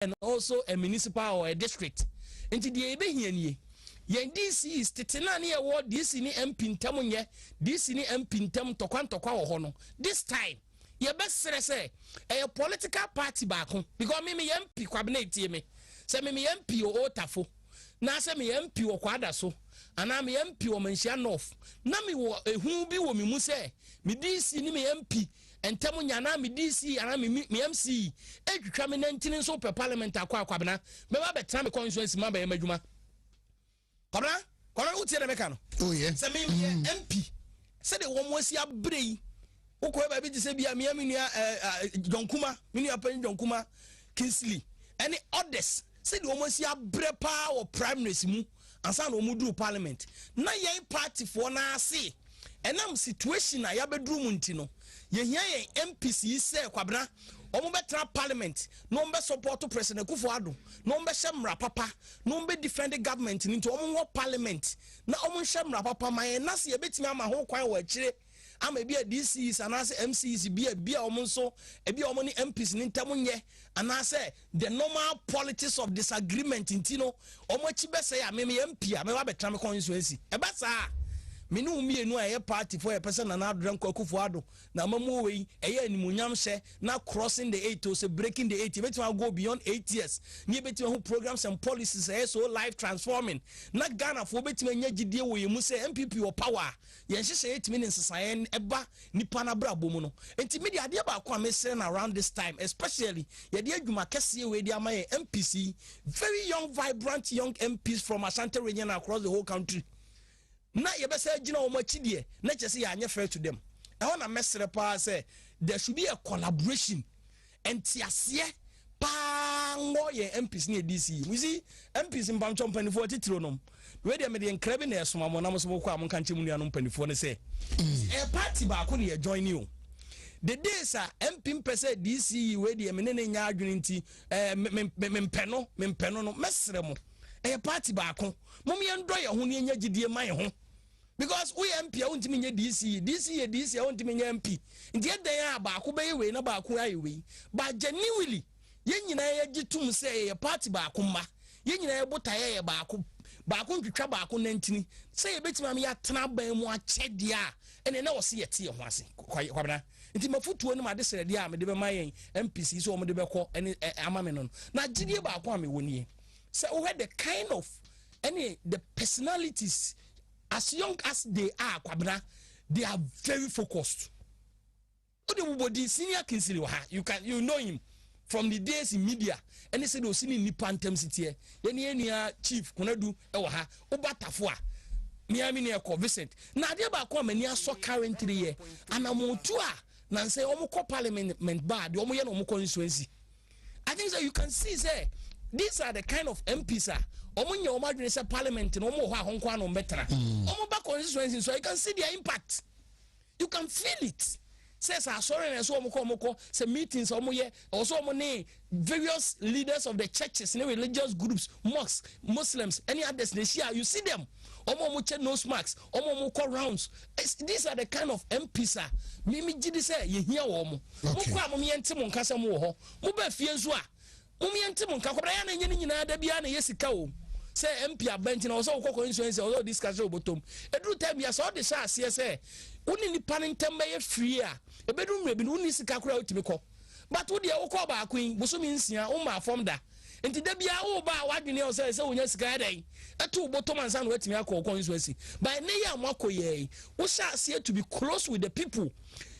and also a municipal or a district. Into the ebe here yen DC is tetenani e wo DC ni MP ntam nye DC ni MP ntam tokwa wo no this time ye besere say a political party back because me MP kwabe tie me say me MP o otafo na say me MP o kwada so ana me MP o manhia north na me wo ehu bi wo me mu say me DC ni me MP entam nya na me DC ana me MC etwitwa me nantini so pe parliament akwabena me ba betra me constituency ma ba ye madwuma Kona uti na meka no. Oh yeah. Se me MP. Se de wo mo si abrei. Wo ko ba bi ti se bia me nua Jonkuma, me nua pan Jonkuma Kingsley. Any others se de wo mo si abre pa wo primaries mu ansa na wo mu du parliament. Na yen party for na ase. Enam situation na ya bedru mu nti no. Ye hia yen MPC se kwabena omo betra parliament no mbe support president Kufuado no mbe hemra papa no mbe defend the government into omo parliament na omo hemra papa man na se yebetimi ama ho kwan wa akire ama bia DCs anase MCs bia omo so bia omo ni MPs ni ntam nye anase the normal politics of disagreement intino omo chibe say ya me MP a me wa betra me constituency e ba sa minu umienu a party for a person na adran Kufuado na mamu we eye animunyam hye na crossing the 8 or say breaking the 8 betima go beyond 8 years ni betima hu programs and policies so life transforming na Ghana for betima nya gidie wo yemu say MPP or power ye hye 8 minutes sayen eba nipa na brabo mu no enti media ade ba kwa mesere na around this time especially ye de adwuma kese we de ama ye MPC very young vibrant young MPs from Ashanti region across the whole country. Na yebese gina o machidie na chese ya anye fair to them. I want to mesere pa say there should be a collaboration and tiasie pa ngo ye MPs ni DC. We see MPs in Bamchom Penifo titronom. We dey me dey enkrebe na esoma mo na mo so ko am kan chemu nuanom Penifo ne say. E party ba ko ne join you. The days are MP pese DC we dey me ne nya adwene nti mempeno no mesere mo. E party ba ko. Mom ye ndo ye ho ne nya gidie man ho. Because we MP a wontimi nye DC a wontimi nye MP nti e dan a ba ko be we na ba ko ayi we ba genuinely ye nyina ye gitum say ye party ba ko ma ye nyina ye botaye ye ba ko ntwitwa ba ko nantini say ye betima me ya tena ban mu a chede a ene na wo se ye tie ho ase kwabena nti mafutuo no ma de serede a me de be mayen MPC so mo de be ko ene amame no na gidie ba ko a me woni say we had the kind of the personalities as young as they are, Kwabena, they are very focused. Odebody senior Kingsley you know him from the days in media. And they said they seen in Nipantem City. Any chief Kunadu Ewaha Obatafua. Miami near Vincent. Now they ba come near so currently here. And amotua nan say omo parliament bad, omo yen omo constituency. I think so you can see say these are the kind of MPs omunye omadwene say parliament no mo ho ahonkwa no betra omo ba constituency so you can see their impact, you can feel it. Says sorry na so omoko say meetings omo ye also omo ne various leaders of the churches and religious groups, mosques, Muslims, any others they share, you see them omo check nose marks omo call rounds. These are the kind of MPs mimi gidi say ye hear omo mo kwa mo yente mo nkasa mo ho mo ba fie nso a yente mo nkakobra ya na nyini nyina da bia na yesika o. Say MP abenti na also ko insurance also discussion bottom edru time ya so de sha ase say woni ni panentem be free a ebedum rebi woni sika kura otimi ko but wo de wo ko ba akun bosomi nsia wo ma form da enti da bia wo ba wadwene o say wonya sika dai etu bottom ansa no atimi akọ insurance by ne ya makoye wo sha ase to be close with the people.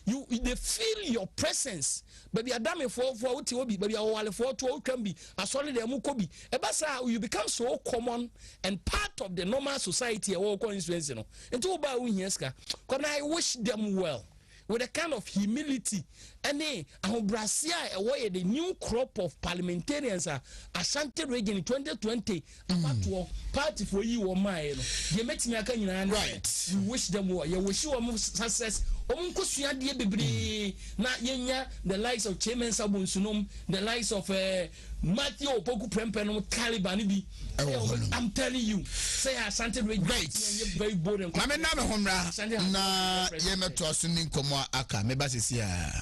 They feel your presence. Baby, adame for uti obi. Baby, awale for to can be a solid mukobi. Ebasa, you become so common and part of the normal society. Or coincidence, you know. And to ba unyeska. Because I wish them well with a kind of humility. And Brasia away the new crop of parliamentarians Ashanti region in 2020. About party for you or mine. You met me right. You wish them well. You wish you success. Na yenya the likes of Chairman Sabunsunum, the likes of Matthew Opoku Prempenom Taliban bi. I'm telling you, say Ashanti region very bold and na yeme to asunin komo aka me ba sisi a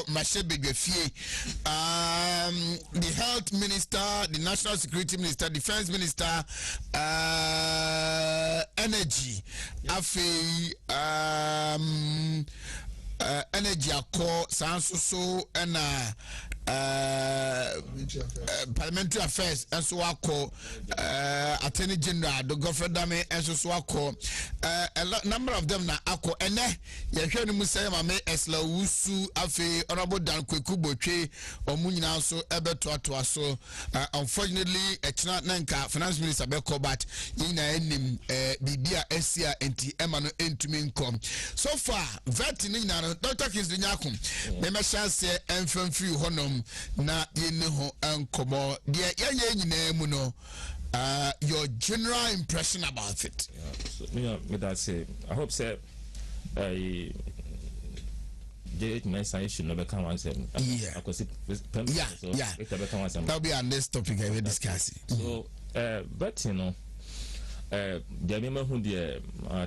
Mashebegefie, the health minister, the national security minister, defense minister, energy, afi, energy ako sanso and Parliamentary affairs and so Attorney General the government and so a number of them na ako ene ye hwe no musay mame esla wusu afi honorable Dan Kweku Botwe omunyina so ebetoatoa so unfortunately echina nanka finance minister beko but yina enim bibia esia enti emano entumi nkom so far vet ni nyina no Dr. Kingsley Nyakum me me chance enfamfiri honom na yene ho enkomo de yanye nyina mu no your general impression about it. Me that say I hope say the my should never come once. Yeah. That'll be our next topic I will discuss. So but you know the member who the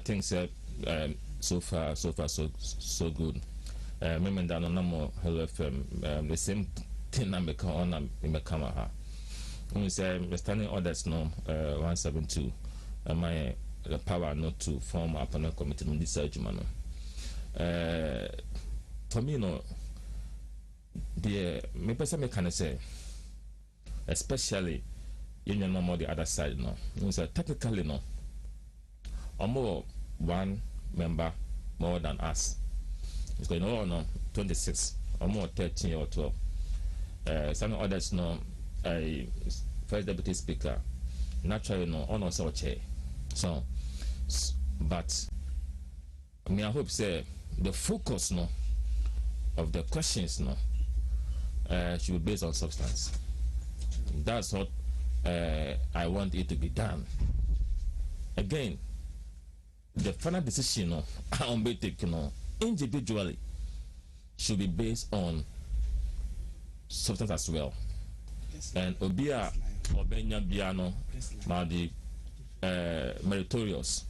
things so far so good. Remember that on more Hello FM the same thing I make on in the camera. We say standing orders no 172 my the power not to form a panel committee on this judgment. For me no the me person me can say especially in your normal the other side no. We say technically no more one member more than us. It's going on no 26 or more 13 or 12. Some others no first deputy speaker naturally no on also chair. So but I hope say the focus no of the questions no should be based on substance. That's what I want it to be done. Again, the final decision no on be taken no individually should be based on substance as well. And Obia Obenya Biano might be meritorious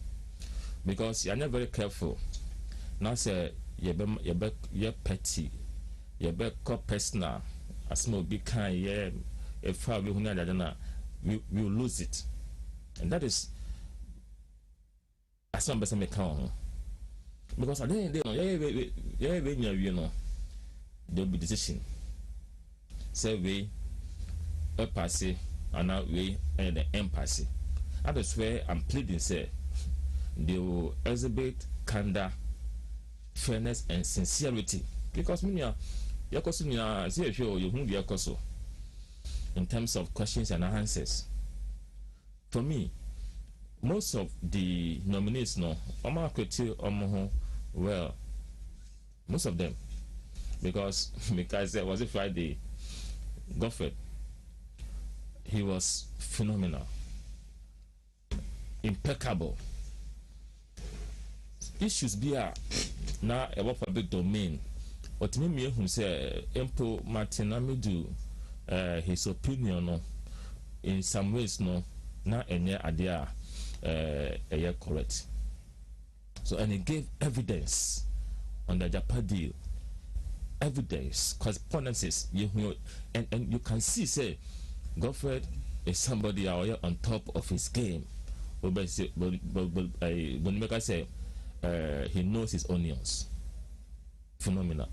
because you're not very careful. Now say you're petty, you're personal, as small big kind, yeah, if far we will lose it. And that is as some person may count. Because at the end of the day, you know, there'll be decision. Say we a passy and now we and the impasse. That is where I'm pleading, say they will exhibit candor, fairness, and sincerity. Because me, say you in terms of questions and answers. For me, most of the nominees no, well, most of them, because was it Friday, Godfrey, he was phenomenal, impeccable. Issues be now a public domain. But me who say Empo Martin Amidu his opinion no, in some ways no na any idea correct. So and he gave evidence on the Japan deal. Evidence, correspondences, and you can see say Godfrey is somebody out here on top of his game. But say he knows his onions. Phenomenal.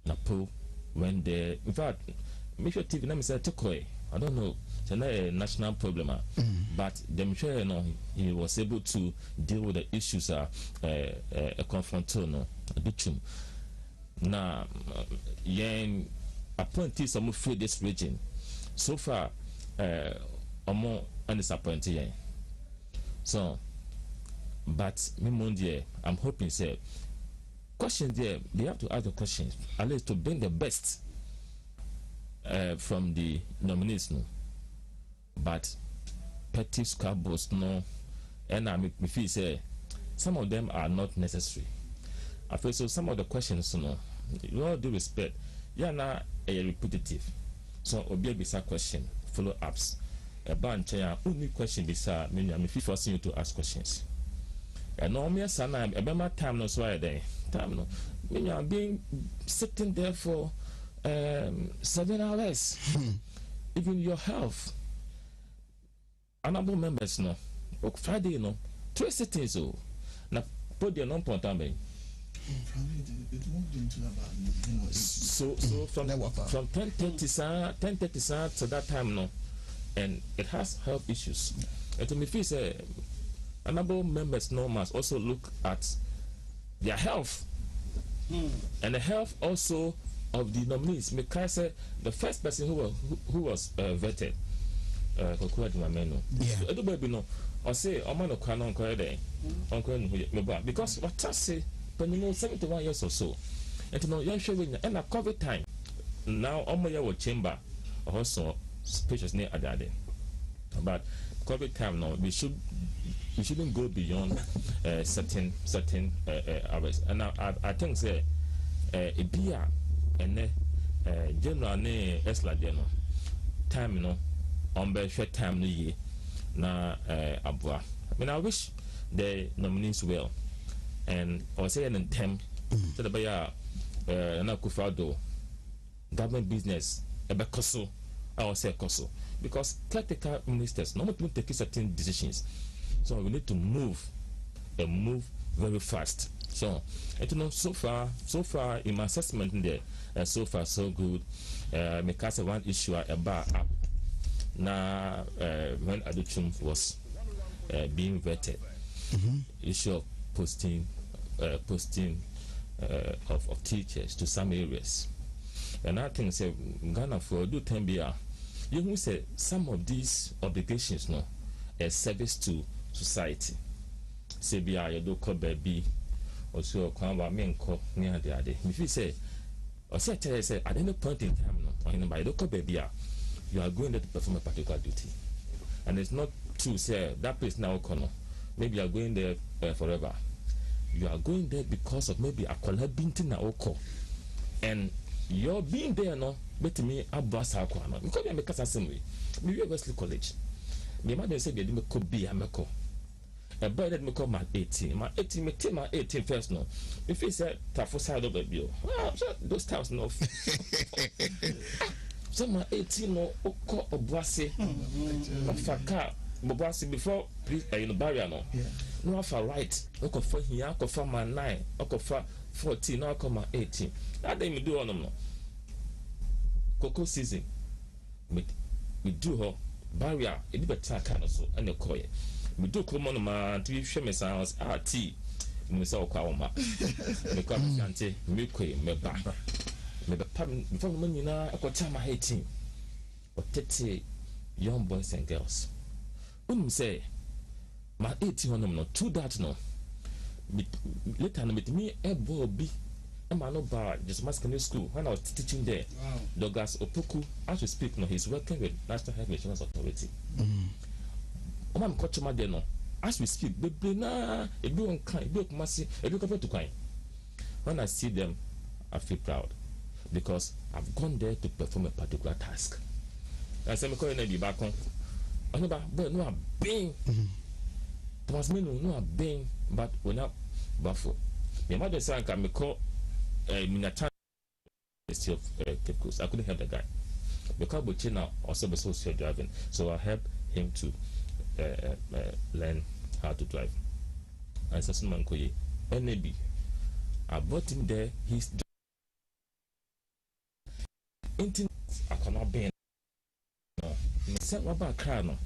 Napo when they in fact make sure TV name say Tokoi. I don't know. It's a national problem, but them sure you know he was able to deal with the issues a confronto no bitum. Now yen appointees some free this region. So far more undisappointed. So but me I'm hoping say questions there, they have to ask the questions at least to bring the best from the nominees no. But petty squabbles no, and I me feel say some of them are not necessary. I feel so some of the questions no, with all due respect, na repetitive. So obi bisa question, follow ups. A bunch only question bisa me feel forcing you to ask questions. And no me sana a time no so there time, no, when you are being sitting there for 7 hours, even your health. Honorable members, no, Friday, no, 3 sittings, oh, now put your non-point time. So from 10:30 to that time, no, and it has health issues. And to me, feel say honorable members no must also look at their health and the health also of the nominees. Because the first person who was vetted, or say because what I say, when 71 years or so, and no young showing and a COVID time now almost chamber also spacious near Adade. But COVID time now we shouldn't go beyond certain hours. And now I think say a beer and general ne esla no time no on be short time no ye na abua. I mean I wish the nominees well and or say an term so the buyer na kufado government business ebe koso I will say koso because caretaker ministers not to take certain decisions, so we need to move and move very fast. So so far in my assessment there so far so good. Because one issue about up now when Aduchum was being vetted, issue of posting of teachers to some areas. And I think say Ghana for do 10 years. You who say some of these obligations no a service to society. Say be you do call baby or so kwamba menko near the other. If you say or say at any point in time no or in by do call baby you are going there to perform a particular duty. And it's not true say that place now corner. Maybe you are going there forever. You are going there because of maybe a collabinting na oko. And you're being there no bet me abasa akwana because me make assembly me Wesley College me ma dey say dey me ko be ameko e boy that me call my 18 me take my 18 first no if he said tafo side of baby those times no so my 18 no oko obuase afaka bobuase before barrier no no afa right oko for here oko for my 9 oko for 14 now come my 18 that day me do on no cocoa season we do her barrier a bit better kind of so and the coy we do come on ma to show me sounds tea me say okwa me come ante me kwe me ba me be pam before me na akota ma 18 or 30 young boys and girls say my 18 no to that no later no me e bobi just masculine school when I was teaching there. Wow. Douglas Opoku, as we speak now, he's working with National Health Insurance Authority. As we speak, when I see them, I feel proud because I've gone there to perform a particular task. I say, I'm back home. No, I'm being. Thomas Menu, no, I'm being, but we're not baffled. My mother said, I call. Ministerial of Cape Coast. I couldn't help the guy because Bochina also was social driving, so I helped him to learn how to drive. I said, "Mankoye, NAB." I brought him there. He's I cannot be. No, say what about car no?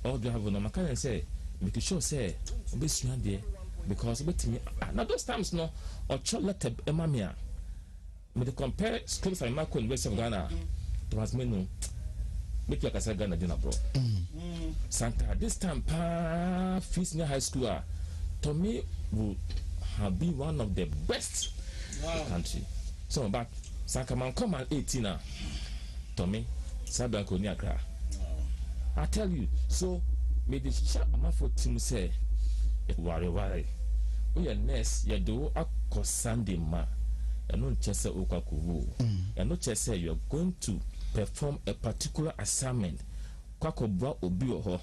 All driver no. I can't say because sure say be there. Because with me now those times no or letter emamia me compare schools like Marco in West of Ghana to has me no make you like Ghana dinner bro Santa this time pa fees near high school to me will have been one of the best in the country. So but Sanka man come at 18 to me Sabanko near Accra. I tell you so me the chat for team say worry we are nurse you do akọ Sunday ma and not just say okwakuwu and not just say you are going to perform a particular assignment kwako bra obi ho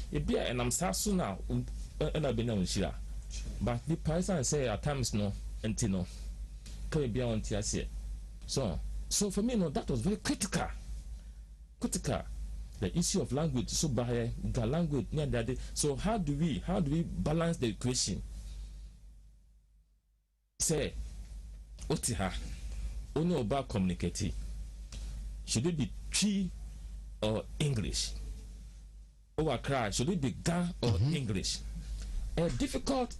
e bia and I'm so now and I be na unshira but the person say at times no and you know, can be on TSA. So for me, no, that was very critical. The issue of language, so by the language near that. So how do we balance the equation? Say, Otiha, only about communicating. Should it be Twi or English? Or cry, should it be Ga or English? A difficult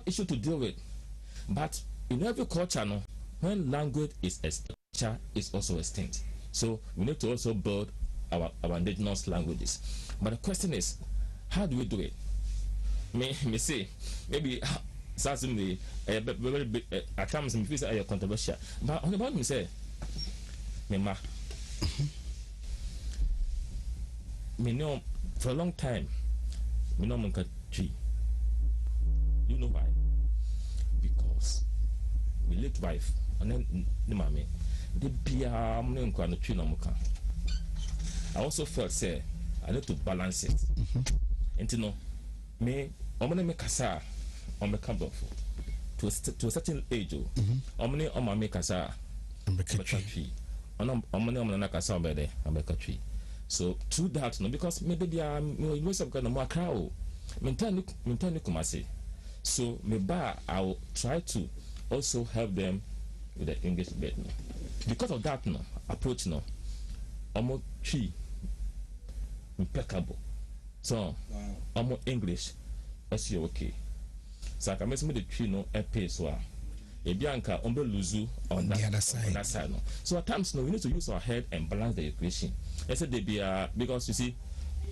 issue to deal with. But in every culture, no, when language is extinct, is also extinct. So we need to also build our indigenous languages. But the question is, how do we do it? Me say, maybe certainly at times me feel a controversial. But on the bottom me say, me know for a long time, me know Monka Twi. You know why? Because my late wife and then the mommy, they be Twi no Monka. I also felt say I need to balance it. And you know, me make kasa on the camp to a certain age. Omni on my make kasa Twi. On kasa obede Twi. So through that, no, because maybe most of the more crowd, mentally kumasi. So maybe I will try to also help them with the English bit. No. Because of that, no approach, no, almost Twi impeccable. So almost English, that's you okay. So I can make the Twi no a pace wa. A bianca luzu on the other side. No. So at times, no, we need to use our head and balance the equation. I said they be because you see,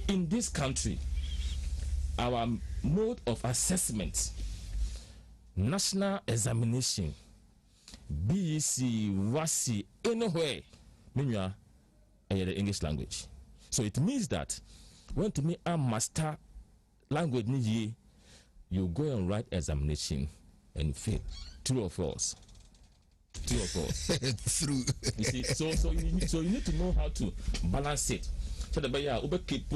in this country, our mode of assessment, national examination, BEC, WASI, anywhere, meanwhile, the English language. So it means that when to me a master language, you go and write examination and fail. True or false? Through. You see, so you need to know how to balance it. So the buyer ube keep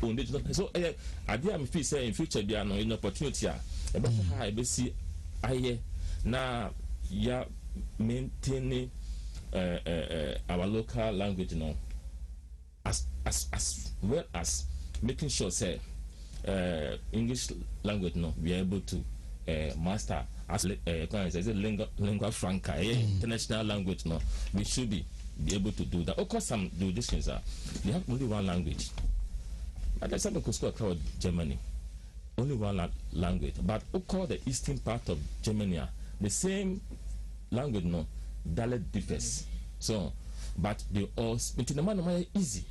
on the so idea me feel say in future be an opportunity about how I see aye na ya maintaining our local language, you know, as well as making sure say English language, no, be able to master as lingua franca, international language. No, we should be able to do that. Of course, some jurisdictions they have only one language. Like I said, we could school across Germany, only one language. But of course, the eastern part of Germany, the same language, no, dialect differs. So, but they all speak in the manner easy.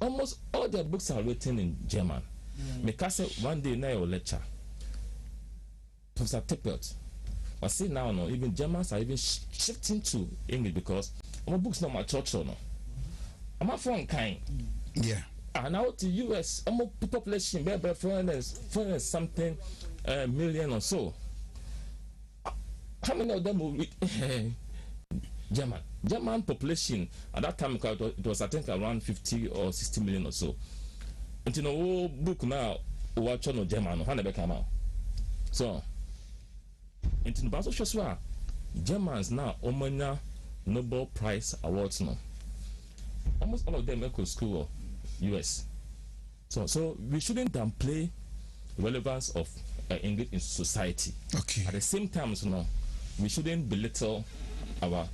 Almost all their books are written in German. Because one day now your lecture. Professor Tippert, but see now, no, even Germans are even shifting to English because my books not my church, no. I'm a foreign kind. Yeah. And now to US, I'm a population, maybe 400 something million or so. How many of them will read German population at that time? It was I think around 50 or 60 million or so. And you know, book now, watch on German, how never come out. So. And in the Basel Germans now Omania Nobel Prize Awards no. Almost all of them go to school US. So we shouldn't downplay the relevance of English in society. Okay. At the same time, we shouldn't belittle our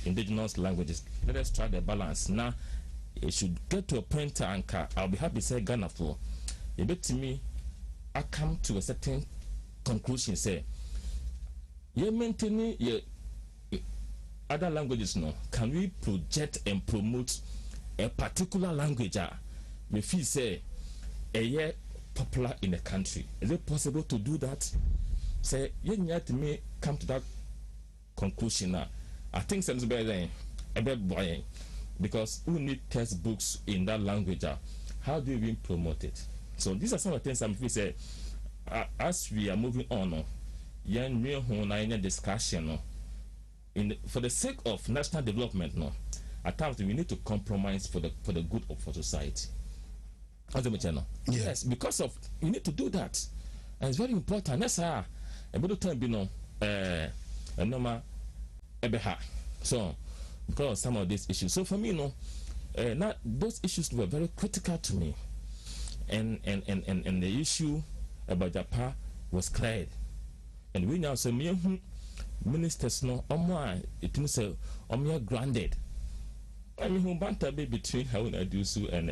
indigenous languages. Let us try the balance. Now it should get to a point and I'll be happy to say Ghana for a bit to me I come to a certain conclusion say you maintain your other languages, no? Can we project and promote a particular language? We feel say a year popular in the country. Is it possible to do that? Say you need to me come to that conclusion now. I think something's better than a bit boy because we need textbooks in that language. How do we promote it? So these are some of the things I'm feel say as we are moving on. No? Young discussion no? For the sake of national development, no, at times we need to compromise for the good of society. Yes, because of we need to do that, and it's very important. Yes, sir. A bit of time, and no ma ebeha. So because of some of these issues. So for me, not those issues were very critical to me. And the issue about Japan was cleared. And we now say ministers no it means grounded. I mean who banter be between Haruna Dusu and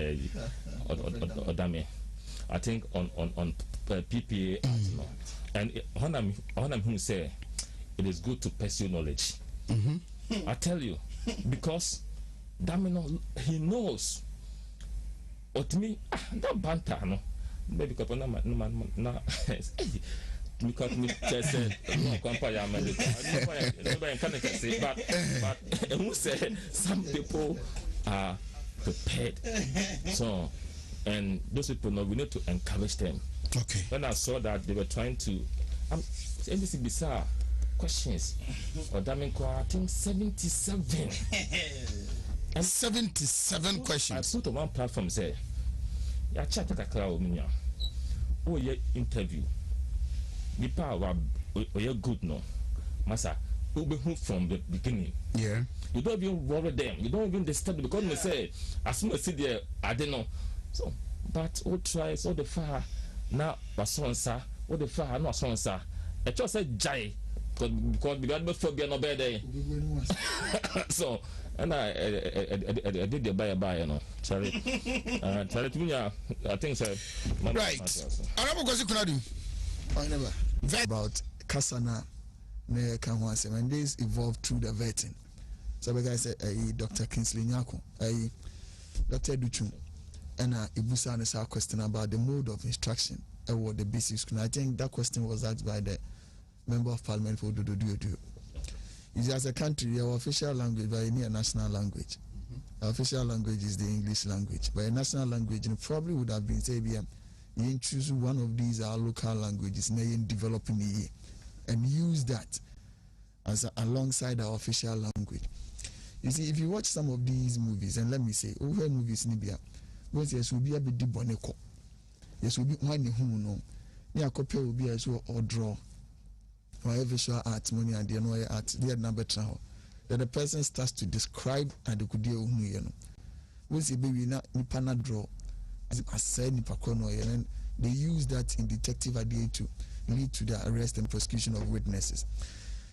Odame. I think on PPA and when I'm who say it is good to pursue knowledge. I tell you, because Damino he knows. But me, that banter, no. Maybe because no, because me just said no compare America. Nobody can say, but who said some people are prepared. So, and those people know we need to encourage them. Okay. When I saw that they were trying to, anything bizarre questions, or damn, I think 77. And 77 questions. I put on one platform say, "Ya chat a crowd minya. Oh yeah, interview. The power you good no, massa. Who from the beginning? Yeah. You don't even worry them. You don't even disturb them because they say as soon as see there, I don't know. So, but all tries all the far now was so sir. All the far no so sir. I just said jai because before be no better. So. And I did the buy, you know. Sorry. Sorry to me, I think so. Right. Honorable Kwasi Kunadu. About Kasana, and this evolved through the vetting. So, the guy said, Dr. Kingsley Nyako, Dr. Duchum, and Ibusa and a question about the mode of instruction or the basic school. I think that question was asked by the Member of Parliament for Dudu. As a country, our official language by any national language. Our official language is the English language. By a national language, and probably would have been say, you choose one of these our local languages, and developing the and use that as alongside our official language. You see, if you watch some of these movies, and let me say, over movies Nibia, once yes will be a bit diboneko. Yes will be one who no. Near copy will be as well or draw. Or visual art money and the annoy art the number now that the person starts to describe and the could deal with once a baby nipana draw as I said nipakono and they use that in detective idea to lead to the arrest and prosecution of witnesses.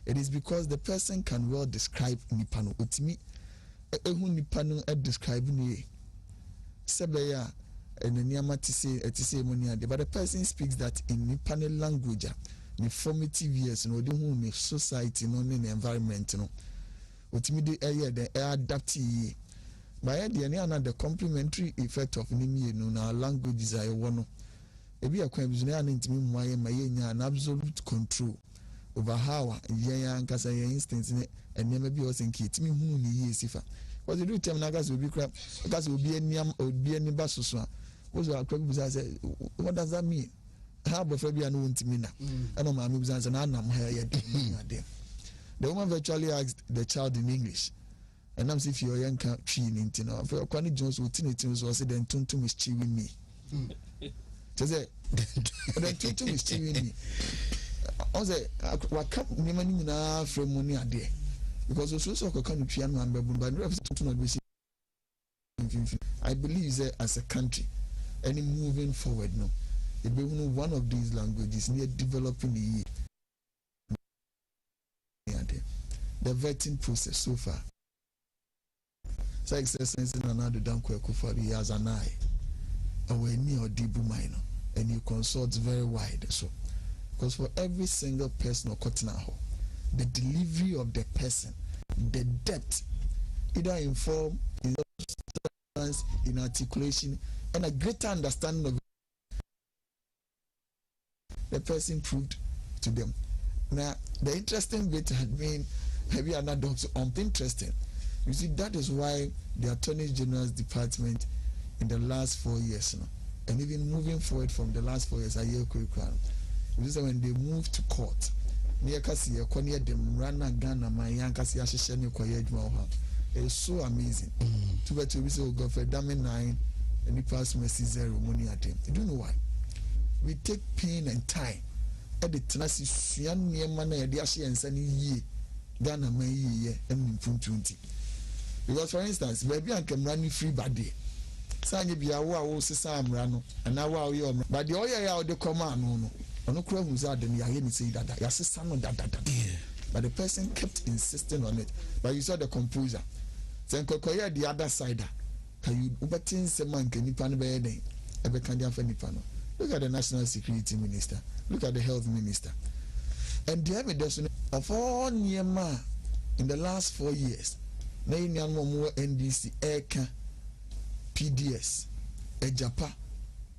It is because the person can well describe nipano utimi nipano describe ni sebeya and the niama say money but the person speaks that in nipano language. The formative years, no, the home society, no, the environment, no. What me the air, the adapt ye. By the complementary effect of nimi, no, our languages are one. It be a question, my an absolute control over how, and Casa instance, and never be was in kit me whom ye is if. What the do tell Nagas will be crap, because it will be any or be any basuswa. What does that mean? How about Fabian Wontumi? I know my music and I'm here. The woman virtually asked the child in English, and I'm if you're young tree in Tino. For Connie Jones, who tinnitus was then Tuntum is chewing me. To say, then Tuntum is chewing me. I say, what can't Nimana from money a day? Because the social country and one baboon, but not be. I believe that as a country, any moving forward, no. One of these languages near developing the vetting process so far. So exercise in another danko for the years and I away near Dibu minor and you consult very wide. So because for every single person or cotton the delivery of the person, the depth, either in form, in substance, in articulation, and a greater understanding of the person proved to them. Now, the interesting bit had been maybe another interesting. You see, that is why the Attorney General's Department in the last 4 years, and even moving forward from the last 4 years, a year curriculum. You see, when they moved to court, it's so amazing. To be so go for damn 9 and the pass mercy 0 money at him. You don't know why. We take pain and time at the tenacity, young man, and the Ashi and Sunny ye, Ghana man ye and 20. Because for instance, baby and can run free body. Sanya be a wow Sam Rano, and now wow you but the oil out the command no. On no crowd who's out then you say that your sister no that. But the person kept insisting on it. But you saw the composer. Then Kokoya the other side. Can you ubatin seman can nipan be den? Ebe kandia fe nipano. Look at the National Security Minister. Look at the Health Minister. And the evidence of all Nyema in the last 4 years. Na inyanmo mo NDC Eka PDS Ejapa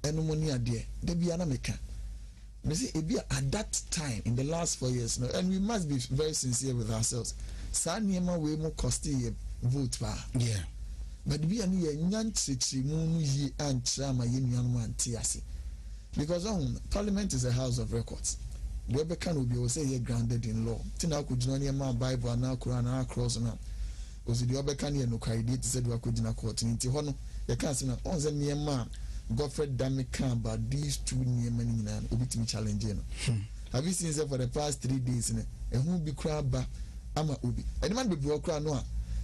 enumoni ade de bia na meka. Me say ebia at that time in the last 4 years no, and we must be very sincere with ourselves. Sa Nyema we mo cost vote ba. Yeah. But we are near Nyanchi Munu Yi and Chama Yin Tiasi. Because Parliament is a house of records. The Obekan will be also grounded in law. Tina could join your man Bible and now Quran and cross on. Was the Obekan no credit said we could in a court in Tihono. The council on the near man Godfrey Damikan, but these two near men will be to me challenging. Have you seen them for the past 3 days? And who be crab back? Ama Ubi. And the man be broke no.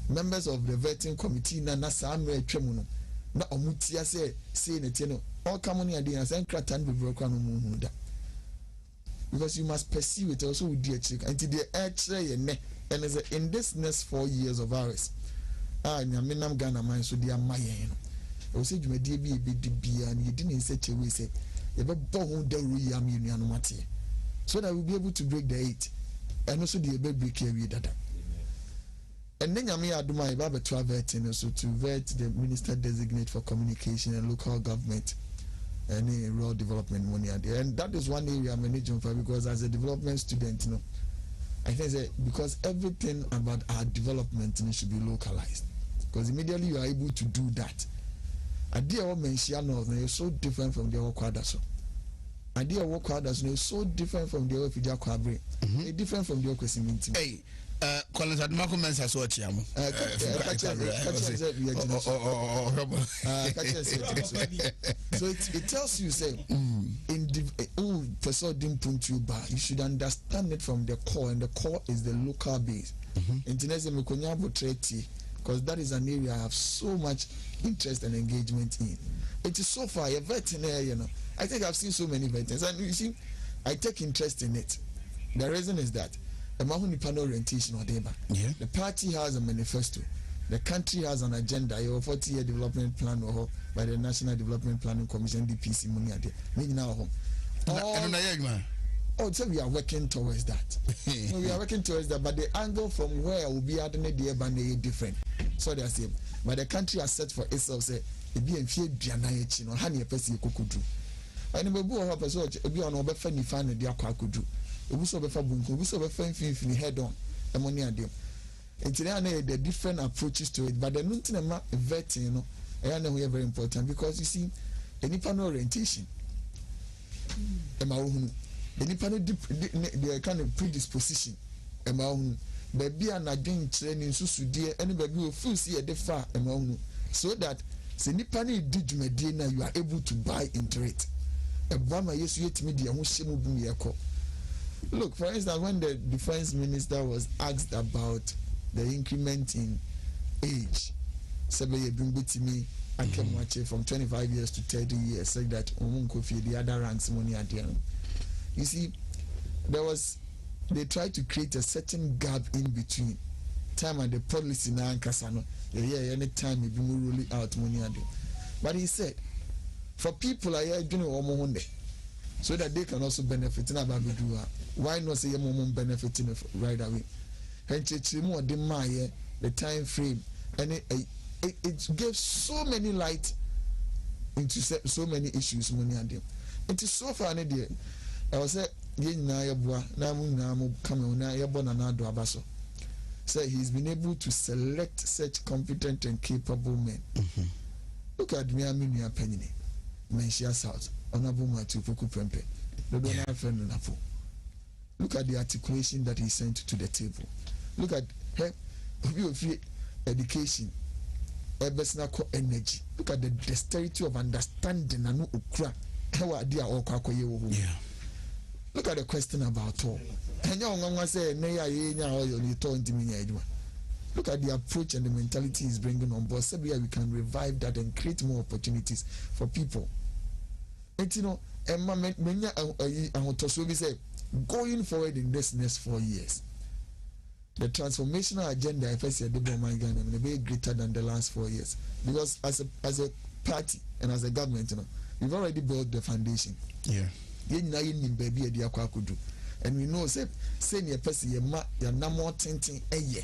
Members of the vetting committee na samre twemuno na omutia say neteno all come on here and say kratan be broke no mu da because you must pursue it also with the check until the actually ne and is in this next 4 years of ours nyamenam Ghana man so dia mayen no o say dwumadi bi bia and you didn't say che we say you be bo ho da ru yam yuanu mate so that we'll be able to break the 8 and also the be break here we dada. And then Yami Aduma Baba to vet so to vet the minister designate for communication and local government and rural development money there. And that is one area I'm managing for because as a development student, I think that because everything about our development should be localized. Because immediately you are able to do that. Idea of Mensiano is so different from the Okwadaso. Idea of Okwadaso is so different from the Ofija Kwabre. It's different from the Okwesiminti. Hey. Collins Admako Mensa so chiamo. So it tells you say you should understand it from the core, and the core is the local base. Because that is an area I have so much interest and engagement in. It is so far a veterinary, I think I've seen so many veterans, and you see, I take interest in it. The reason is that panel orientation or the party has a manifesto. The country has an agenda. A 40-year development plan by the National Development Planning Commission (DPC) money so we are working towards that. We are working towards that, but the angle from where will be adding the band different. So they are saying, but the country has set for itself say it be in fear dianaye no hani pesi kokudu. And we go up so be on obefa ni fan the akwakudu. Obuso befa bunku, obuso befa infini head on. Emoni ade. Intina the different approaches to it, but the nuntinema vetting we are very important because you see any panel orientation. The kind of predisposition baby and again training so dear anybody will feel see a defa so that se nipa na did medina you are able to buy into it. Look, for instance, when the defense minister was asked about the increment in age, from 25 years to 30 years, said that the other ranks money at the end. You see, they tried to create a certain gap in between time and the policy now and Kasano. Any time you rolling out money. But he said, for people are doing so that they can also benefit. Why not say mom benefiting right away? The time frame and it gave so many light into so many issues. It is so far an idea. I was saying, say he's been able to select such competent and capable men. Look at me, I'm penny. Menshia South, Honorable Matupuku Prempe. Look at the articulation that he sent to the table. Look at education, energy. Look at the dexterity of understanding and ukra. look at the question about all. And you say, look at the approach and the mentality he's bringing on board. So we can revive that and create more opportunities for people. And you know, going forward in this next 4 years, the transformational agenda I first said will be greater than the last 4 years. Because as a party and as a government, you know, we've already built the foundation. Yeah. And we know say your person your number tinting a year.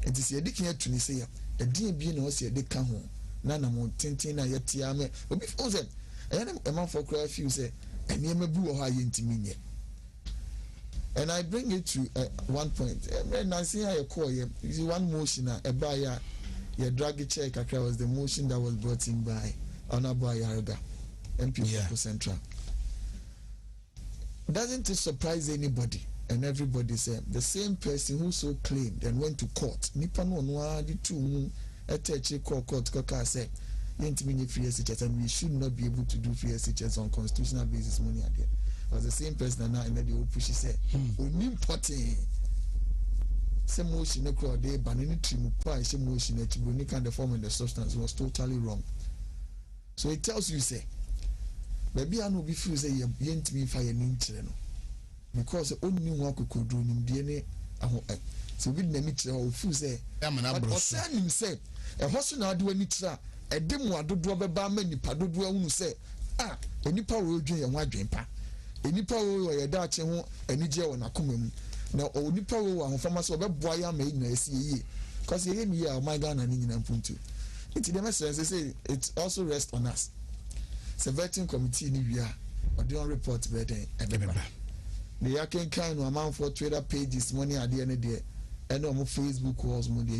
And this year they can't to say a DB no say they come home. Nana more tinting a yet yame. But before them, a man for cry few say, and you may be high into me. And I bring it to one point. And I see how you call you. See one motion a buyer your drag check was the motion that was brought in by Honorable Yaraga, MP for Central. Doesn't it surprise anybody? And everybody said the same person who so claimed and went to court. Nipa no the two court said free SHS and we should not be able to do free SHS on constitutional basis money idea. It was the same person now and then the push said important some motion they banning trim price motion that kind of form and the substance was totally wrong. So it tells you say maybe I know before say you ain't me fire no because only one could do him DNA. So we didn't know who say but say him say a horse now do any tra a demo do ba many pado do who say any power will drink and white drink pa any power or a Dutch and any jail on a common now only power on farmers over boy made no see because you hear me my gun and in punto. It's the message they say it also rests on us. It's a vetting committee in India or don't report better. The can kind of amount for Twitter pages money at the end of the day and no more Facebook calls money.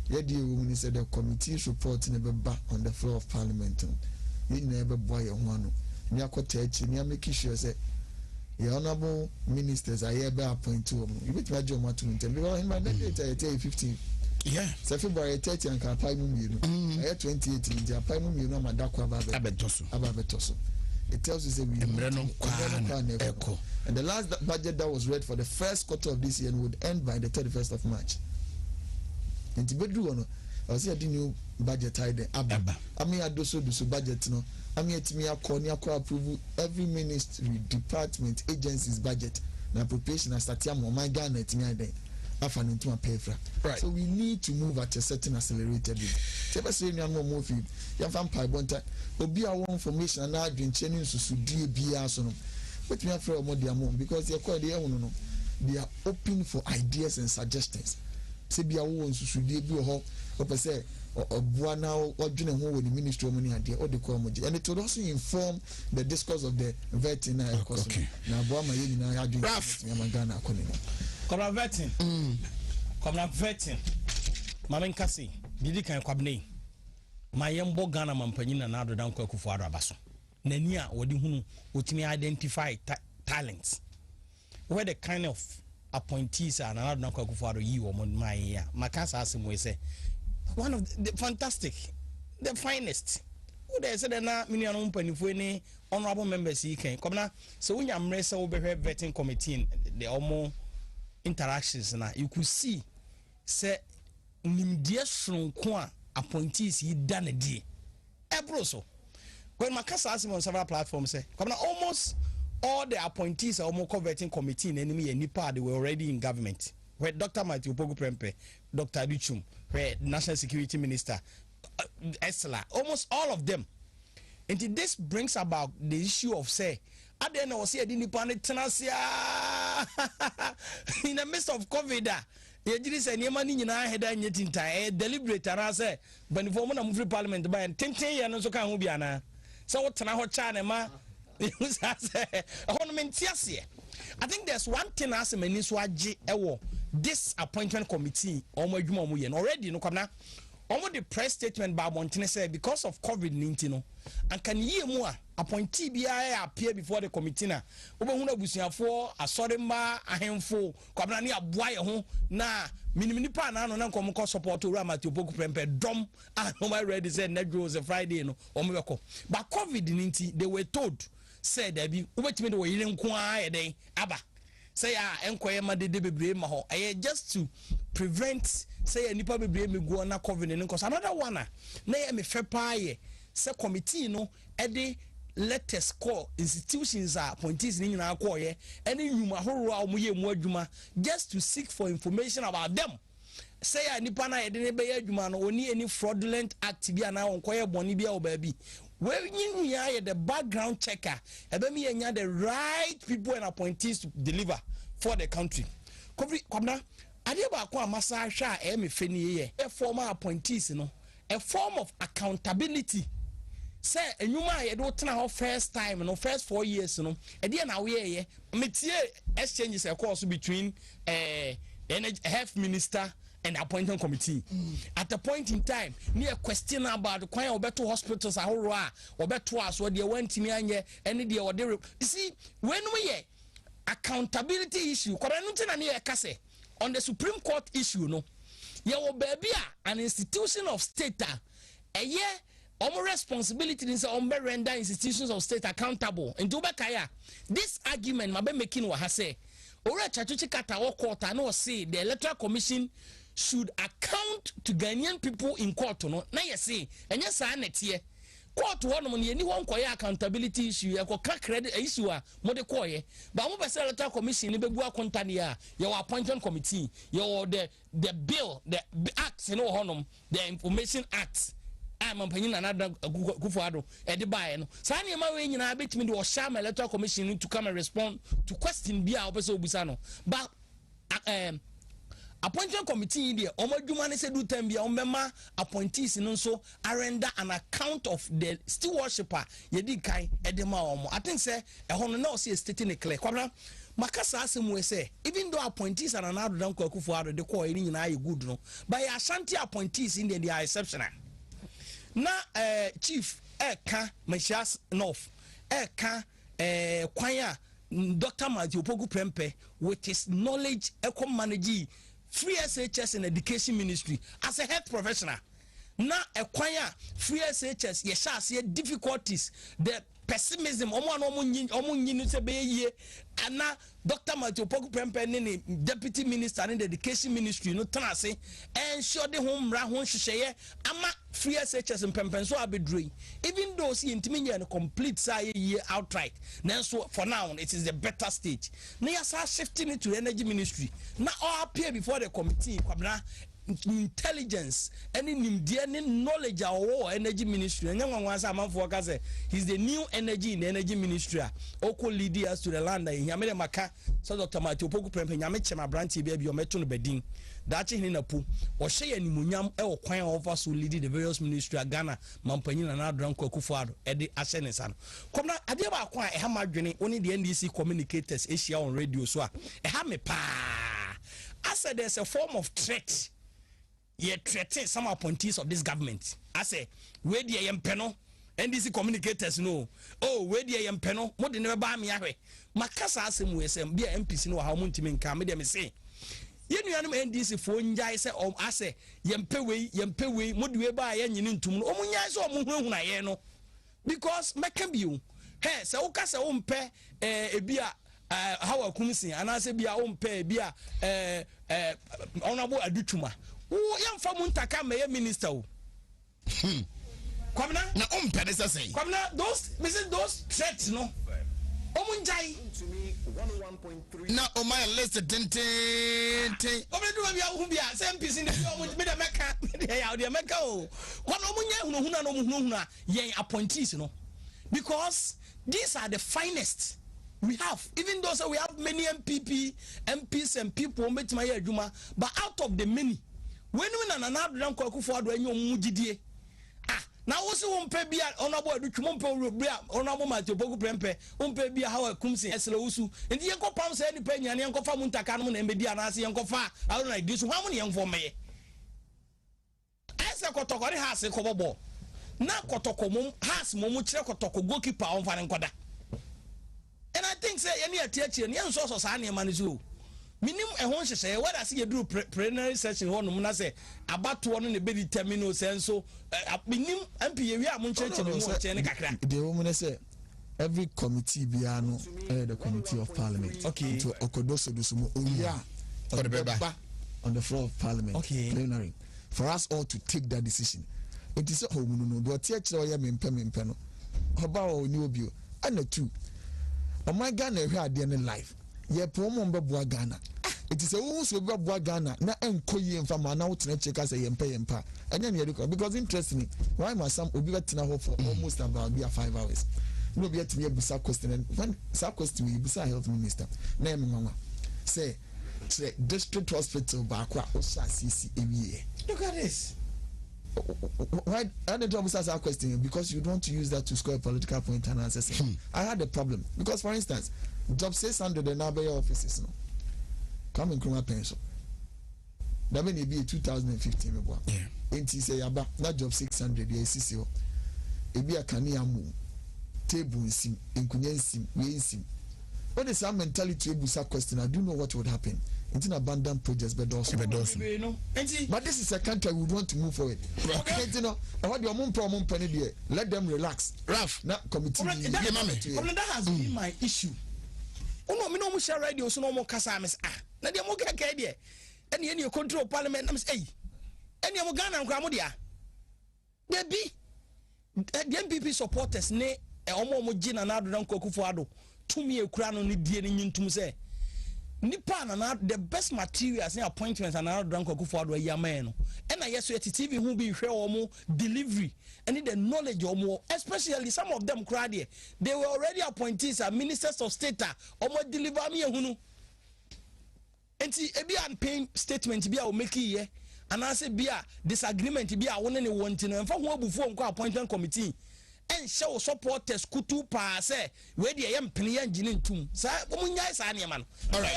The woman said the committee is reporting back on the floor of Parliament. You never buy a one. Near cottage, near making sure that the honorable ministers are here by appointed to them. You bet my job to me. Because in my data, I tell you 15. Yeah. So February 30 and can pay me. I had 28 in the pay me, my Dakwa Ababetoso. It tells you that we and the last budget that was read for the first quarter of this year would end by the 31st of March. And to be true, I was here the new budget item. I mean, I do so budget. No, I mean, it's me. I approve every ministry, department, agency's budget. And appropriation as that time, my Ghana, it's me. Right. So we need to move at a certain accelerated rate. Tell us any more move. You have vampire bonta. Obi our information and now been changing to do BS on. But we have for more because they are quite the they are open for ideas and suggestions. Say be our own to be or say or now or doing with the ministry of money idea or the comedy. And it would also inform the discourse of the veterinary cost. Now Boma now doing Yamagana Come on vetting. Mamen Kasi, Didi can kwabne. My yambo Ghana Mampanina na do down Kwaku Abaso. Nenia wodi hunu utimi identify talents. Where the kind of appointees are na do down Kwaku you or my year. Makasa asim say one of the fantastic, the finest. Who they said na minion umpanifu honorable members he can come na so when you amresa over vetting committee the almost interactions na you could see say nimdia sonko appointees yi done die ebroso when makasa asim on several platforms say come na almost all the appointees are almost vetting committee in enemy and nipa they were already in government where Dr. Matthew Pogu Prempe, Dr. Judicial, where National Security Minister Esla, almost all of them. And this brings about the issue of say I don't know, see, I didn't in the midst of COVID. You did say, "Your money in our head and yet in time, deliberate." And I say, "But if I'm free Parliament, by 10 years, and so can be an so what? Now, China, ma, I think there's one thing as a minister, this appointment committee, already, no, come now. Almost the press statement by Montana said because of COVID-19, and can you more appointee BI appear before the committee now? Ubahuna Busia for a sorima a handful, Kabrani a boy home na minimipa na come support to Rama to Boku Prempe drum and my ready said Negro was a Friday no or but COVID-19 they were told say dabi ubetimi de wo yire nko a yeden aba say enkoye ma de bebre ma ho just to prevent say nipa bebre meguo na covid ne nko another one na ye me fe pa ye say committee no e letters call institutions appointees ni nyina call ye any nyuma horo a mo ye mu adwuma just to seek for information about them. Say nipa na yede ne be adwuma no oni any fraudulent act bi ana onkoye boni bi a obabi when you the background checker ebe mi enya the right people and appointees to deliver for the country kwabna ade ba ko amasa hwa a me feni ye a former appointees no a form of accountability say enyuma ye do tena ho first time no first 4 years no e de na we ye metie exchanges a course between health minister and appointment committee. At a point in time, near question about the kind of better hospitals are or better us what they went in here any day or they. You see, when we accountability issue, on the Supreme Court issue, no, you baby an institution of state a year. Our responsibility is to render institutions of state accountable. And to Bakaya, this argument, my making what I say. Ora chachuchi kata wo court no say the Electoral Commission should account to Ghanaian people in court no na ye say enye sa netie court wo no ye ni won koye accountability issue ye ko ka credit issue a mo de koye ba mo be say Electoral Commission ni bebu akonta ne a ye appointment committee ye the bill the act no honom the Information Act I'm another Kufuado at the buy no Sani ma we nyina betimi de sham Electoral Commission to come and respond to question bia obeso busano but appointment committee there omadwuma ne se do time bia ombema appointees no so render an account of the stewardship yedi kai edema omo I think say ehon na o say state ne clear kwabra makasa asem we say even though appointees are an ado dan Kufuado de ko eri nyina ye good no but ya Ashanti appointees in they are exceptional. Na chief eka Mesias North eka kwanya Dr. Matthew Pogu Prempe with his knowledge eco manage free SHS in education ministry as a health professional. Na kwanya free SHS ye sha see difficulties the pessimism omo se be ye ana Dr. Matthew Pogu Prempe ne deputy minister in the education ministry no tan ase ensure the home ra ho hwehweye ama free SHS and Pempenso abedrui even though see intimi and complete say year outright nanso for now it is the better stage na yasa shifting it to energy ministry na all appear before the committee kwabna intelligence any knowledge our energy ministry and young he's the new energy in the energy ministry oko lead us to the land in Yamere Maka so Dr. Matthew Pogu Prempe nyame chema branch baby o meto no bedin dachi hini na pu o hye animunyam e o kwan over so lead the various ministry Ghana mampanyin na Adran Kufuado e de ahye ne sa no komna ade ba kwa e ha madwene oni the NDC communicators Asia on radio so e ha me pa I said there's a form of threat. Ye threaten some appointees of this government. I say, where the yempeno, NDC communicators know. Oh, where the yempeno, what they never buy me away. Makasa asem we say, be a MPC no how Wontumi nka me dem say. Ye nuanom NDC fo njai say I say yempe we mo de we ba ye nyini ntum no omunyai say omo hunahuna ye no. Because meka biu. He say wo ka say wo mpe ebia how akumsi anase bia wo mpe ebia honorable adutuma. Who young from Muntaka may minister? Kwamna na umpedesa say kwamna those threats no omunjai na o my list tente obedu bia hu bia say MPC in the me da meka ya de meka o kwamna omunya hunahuna no hunahuna yen appointees no because these are the finest we have, even though so we have many MPs and people met my adwuma, but out of the many when we na na Adran Kufuado enyo mugidie na wo se wo mpa bia honorable adutwum mpa bia honorable Matthew Pogu Prempe mpa bia how akumsi esle wusu enti yenko pam se ni pa nyane yenko fa Muntaka no na embedi anase yenko fa aro na disu ha mo ne yenfo meye ese kotokori ha se kobobo na kotoko mum has mum kire kotoko goalkeeper on fa nkoda and I think say any atiachi ne enso so sa ne manizu minim ehon hyehyɛ where as you do preliminary session ho no na say abato no ne be determine o senso minim MP ye wi amuncheche ne mo che ne kakra de wo mu ne say every committee biano the committee of parliament. Okay. To okodoso dusumo oya on the floor of parliament. Okay. Plenary. For us all to take that decision. It is a home no do teach oya mempe no. Oba o ni obi o. And the two. O my Ghana ehwe ade ne life. Ye promo mbeboa Ghana. It is a woman so beboa Ghana na enko yi mfa ma na wotena cheka say yempa. Anya ne yediko because interestingly why must some obi betina ho for almost about 5 hours. No be yet me busa question and when sa question we busa health minister na em mama say district hospital back o sha CC every. Look at this. Why I didn't answer that question because you don't want to use that to score a political point and answer. I had a problem because, for instance, job 600 and now offices no come in Kruma pension. That may be 2015. Yeah. And he say about that job 600 yes it be a kaniamu table sim in kunyensim we sim. What is our mentality to busa question? I do know what would happen. It's an abandoned projects, but also. But this is a country we want to move forward. Okay. You know, what your mum problem penny let them relax. Raf, not committee. That has been my issue. Oh no, me no share radio so no more kasames. Na dia mo keke dia. Any control parliament am say. Any mo Ghana nkwa dia. There be the MPP supporters ne omo mo gina na adodan kokufo ado. Tumi ekura no ne die ne nyintum say. Nipa na the best materials and appointments and another drunk for the yamano. And I yes, TV who be share omo delivery and the knowledge omo, especially some of them cried here. They were already appointees and ministers of state omo deliver me hunu. And see a be paying statement be a make here and I say be a disagreement be a one and one thing and for who before appointment committee. And show supporters kutu pa say where the yam penny engine tum sa umunya sa ne man alright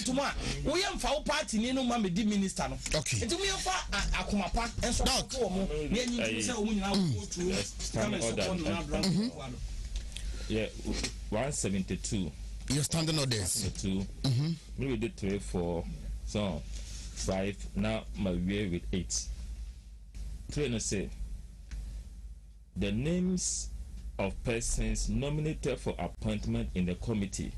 tuma we yam fa party ni no ma me di minister no okay it me fa akoma pa enso for mo ne nyi say umunya wo yeah 172 you're standing orders 2 maybe we did 3 4 so 5 now my way with 8 3 no say the names of persons nominated for appointment in the committee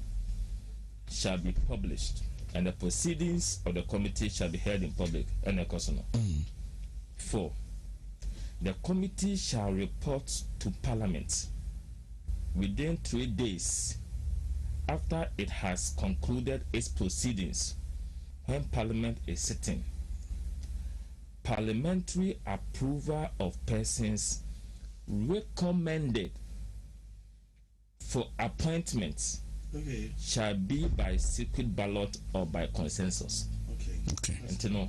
shall be published, and the proceedings of the committee shall be held in public. 4. The committee shall report to Parliament within 3 days after it has concluded its proceedings when Parliament is sitting. Parliamentary approval of persons recommended for appointments shall be by secret ballot or by consensus. Okay. And you know,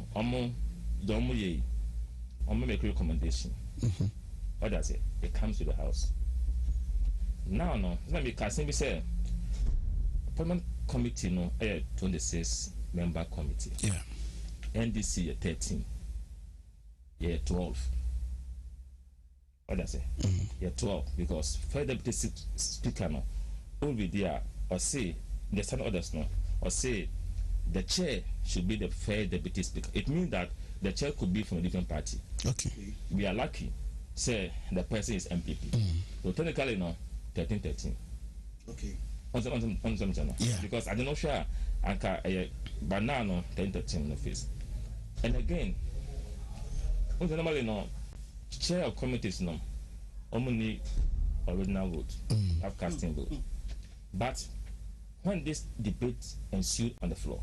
make recommendation. What does it? It comes to the House. Now, let me say, appointment committee, 26 member committee. Yeah. NDC 13. 12. What does it? 12 because first deputy speaker will be there or say the standing orders or say the chair should be the first deputy speaker. It means that the chair could be from a different party. Okay. We are lucky. Say the person is MPP. So technically 13. Okay. Yeah. Because I don't know sure but now 13 in the face. And again, normally chair of committees only original vote, have casting vote. But when this debate ensued on the floor,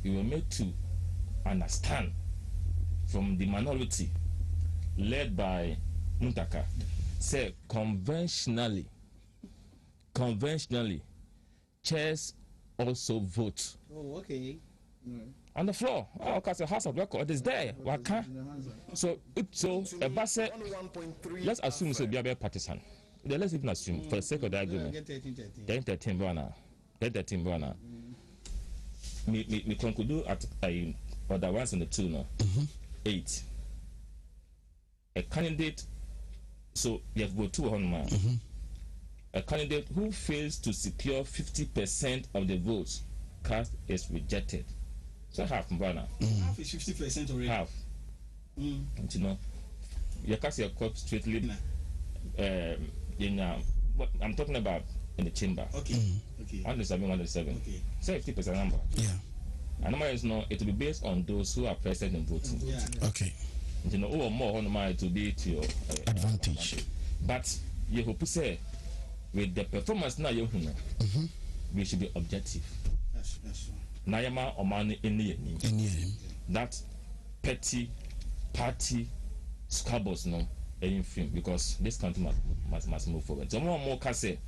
we were made to understand from the minority led by Muntaka, say conventionally, chairs also vote. Oh, okay. On the floor, because the House of Record is there. So let's assume so be a partisan. Let's even assume for the sake of the argument. 13 Bwana. Me conclude at other ones in the 2 8. A candidate, so you have go 200 man. A candidate who fails to secure 50% of the votes cast is rejected. So half Mbana. Half is 50% already. Half. And you know, you cast your court straightly. I'm talking about in the chamber. Okay. Okay. 107. Okay. Say 50% number. Yeah. And number is no, it will be based on those who are present and voting. Yeah. Okay. You know, or more on my to be to your advantage. But you hope to say with the performance now you know, we should be objective. Yes. Nayama or money in the that petty party squabbles no any film because this country must move forward. So more can say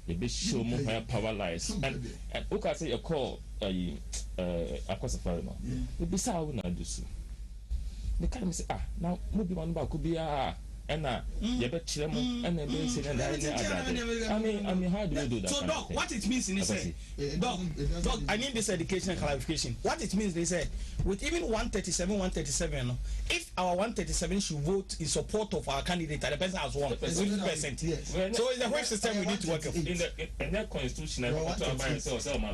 the big show more power lies and who can say a call across the fire no. We be sao na do so. The kind say now maybe one back could be and you bet chemo and then they say I mean how do you do that? So doc, what it means in this doc, I need this education and clarification. What it means they say with even 137 if our 137 should vote in support of our candidate and the person has won 50%. Yes. So it's the whole system we need to work with. In that constitution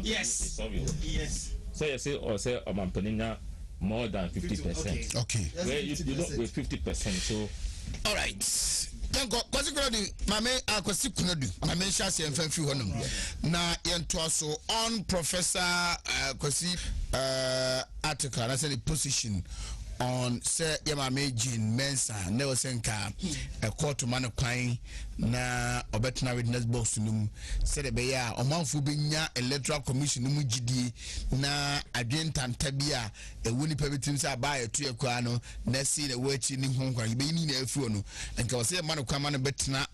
yes. So you say or say more than 50%. Okay. Where you don't with 50%. So all right. Then go consequently mame akwasikunodu mame shase mfanfi honum na yento so on Professor kwasi article na say the position on say yamame Jean Mensa ne wosenka a court man kwan na obetna witness box num say the beya omanfo benya electoral commission num gidie na adwentanta bia ewuni pabetim say abaye to ekwa no na see the wachi ni honkwa be ni na afuo no enka wo say man kwan man betna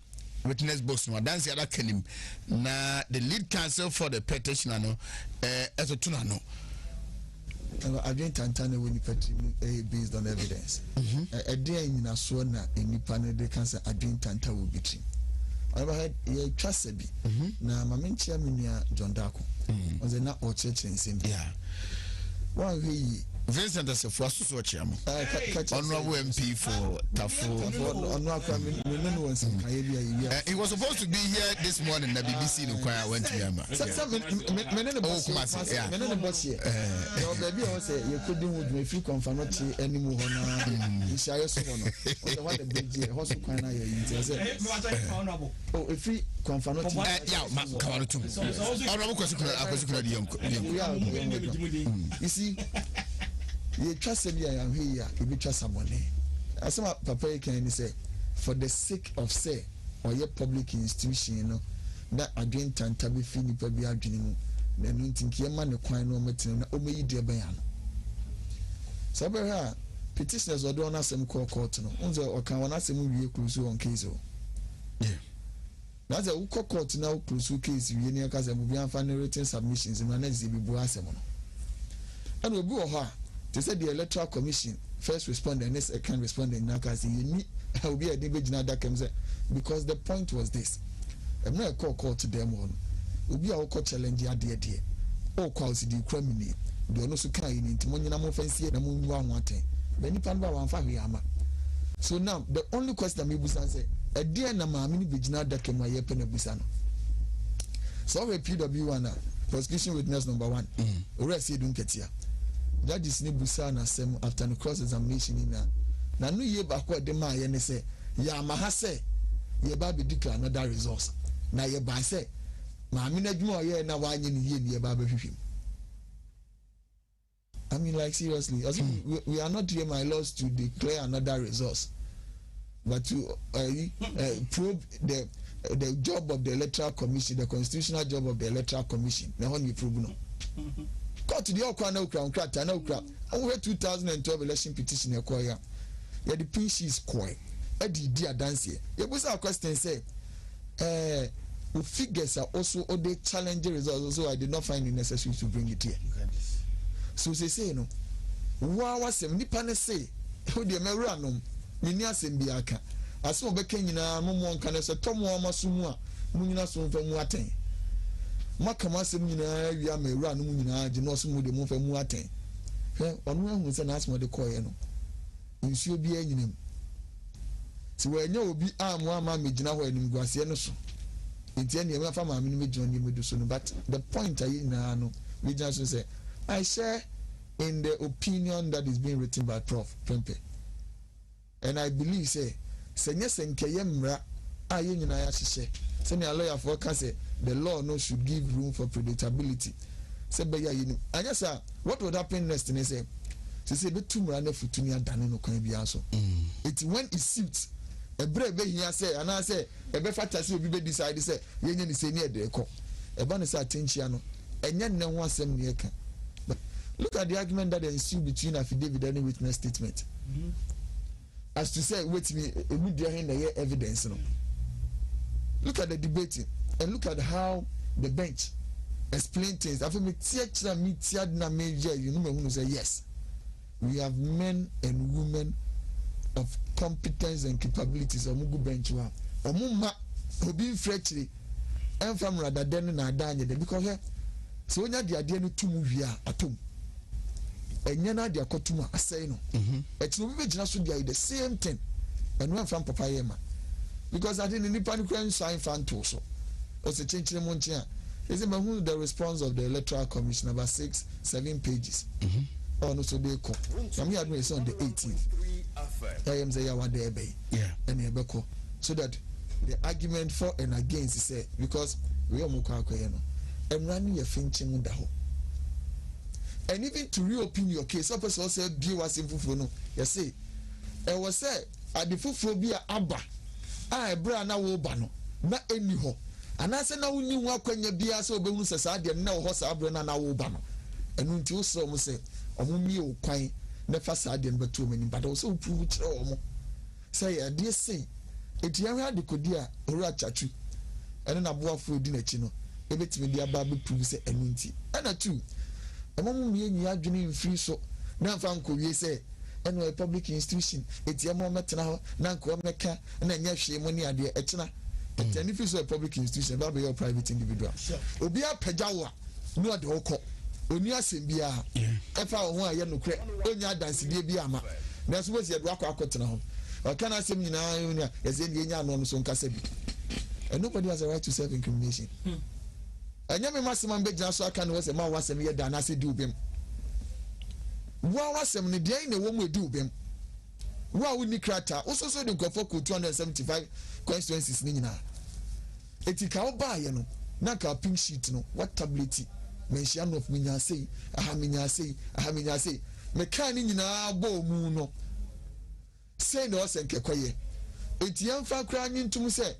witness box no dance ada kanim na the lead counsel for the petitioner no etotuna no adwentanta na woni pati based on evidence ɛde anyina so na enipa ne de kansa adwentanta wo bitri ɔba ha ye twasa bi na mamenchia menua John Dako ɔze na ɔkyerɛkyerɛ nsɛm bi wa hwe Vincent Asefo so chiam honorable MP for Tafo he was supposed to be here this morning na BBC no kwaya went to Yama menene boss here no baby I say you couldn't would me free confirmatory anymore na ishayo so no what the big here hoso kwan na you say oh if free confirmatory yeah come on too honorable question you see ye trust me I am here you be trust someone asema papa can say for the sake of say or your public institution you know that adwentanta be fi nipa bi adwene mu na no ntinki e ma ne kwan no metin na o meyi de ban ya no so be ha petitioners odo na asem court no unze o kan wona asem wie close on case o yeah na ze wo court na wo close case wie ne aka asem bi anfa ne written submissions na na ze bi bu asem no and obi o ha they said the electoral commission first responder and second responder now because you need will be a debate because the point was this I'm not call to them on will be our challenge dear oh cause the criminal do no so kind into money na fancy na mu one thing many pan ba wan fa hwiama so now the only question me busan say a dear na ma mini vigina dakem wa ye pena busano so we PW1 prosecution witness number 1 ore see dun ketia judges ni busa na sem after the cross examination na no ye ba ko de ma ye ne say ya ma ha say ye ba be declare another results na ye ba say ma mi na dwuma ye na wa nye ni ye ni ye ba hwehwem. I mean, like seriously, we are not here, my lords, to declare another results, but to probe the job of the electoral commission, the constitutional job of the electoral commission. Now, when you prove no. Got to the Okwana Ukra, and Okra. Over 2012 election petition, yeah, the pinch is quiet. Eddie, dear dance here. It was our question say, the figures are also all the challenging results, so I did not find it necessary to bring it here. So they say, no, wow, was a nipane say, who the Meranum, Minia Sembiaka. As so became in a moment, can I say, Tom Wamasumwa, Munina Sum from Waten. Makamasumina, you are Meran Munina, Genosum de Move from Waten. On one was an asthma the coino. You should be in him. So when you will be armed, one man made now in Guasiano. It's any other family, I mean, but the point I know, we just say, I share in the opinion that is being written by Prof. Prempe. And I believe, say, Senye Senkeyemra, I union I say, send a lawyer for Case, the law no should give room for predictability. Say beya yini. And yes sir, what would happen next? And say be two murane futunia dane no kwan bia so. It when it suits. A brave be here say, and I say, a better say, be decide say, yen is near the co. A bonus attention, and yet no one sem near can. But look at the argument that ensued between affidavit and witness statement. As to say, wait me, a good dear in the evidence. No. Look at the debating and look at how the bench explain things. After me, major, you know, who say yes. We have men and women of competence and capabilities of Mugu bench wa omuma obi freshly and from rather than na danye because so nya dia de no tum wi a atom enya na dia kotuma asai no etino bi gina so dia the same thing and when from papa yema because I didn't nipa ni kwan sign fan to so o se chenchire mo nche a is it who the response of the electoral commission about 6-7 pages oh no so they come I'm here admit on the 18th I am say yawa there be and ebeko so that the argument for and against is say because we are mukwa akoye no emrani ye finching da ho and even to reopen your case some person say bi was fufuo no you say e was say ade fufuo bi aba a ebra na wo ba no na eni ho anase na woni hu akwanya bia so obehunu se sa ade na wo ho sa abro na wo ba no enu nti wo so mo say omumi o kwan na fa sa ade no beto mani but also prove it omo say ya de say etiyan ha de kodi a oru achachu ene na boafo edi na chi no ebetimi de aba be prove say enu nti ana tu omo mi enyi adwene mfiri so na fa nko wie say eno a public institution etiyan mo metena ho na nko meka na nya hwe mo ni ade echina etiyan fi so a public institution ba be your private individual obi apagyawo no de okọ oni asembia efa ho aye nokre onya dansibie bi ama na so bosi edu akotena ho okana asem nyina oni ese die nya no so nkasa bi and nobody has a right to self incrimination anya me masema mbegina so aka no wese ma wasem ye da na se di ubem wa wasem ne die na wo mu edi ubem wa woni krata ososo de nkofo ko 275 constituencies ni nyina etika oba ye no na ka pink sheet no what tablet mention of minyase aha minyase mekani nyina bo mu no say no senke kwaye etiam fa kra nyintum se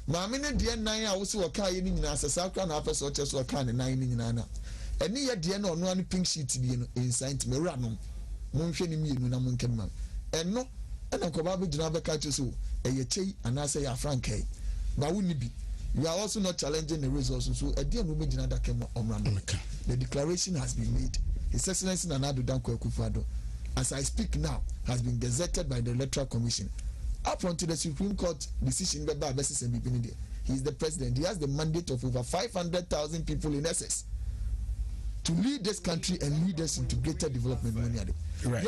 maame ne de nan a wo se wakaye ni nyina asasa kra na afese o cheso waka ne nan ni nyina na eni ye de na ono an pink sheet bi no insight me wura no monhwe ni mienu na monkema eno ena ko ba be gina be ka cheso eye chei anase ya frankai ba woni bi. You are also not challenging the results. So, the declaration has been made. His Excellency Nana-Addo Dankwa Akufo-Addo, as I speak now, has been gazetted by the Electoral Commission. Up until the Supreme Court decision, he is the president. He has the mandate of over 500,000 people in essence to lead this country and lead us into greater development. Right.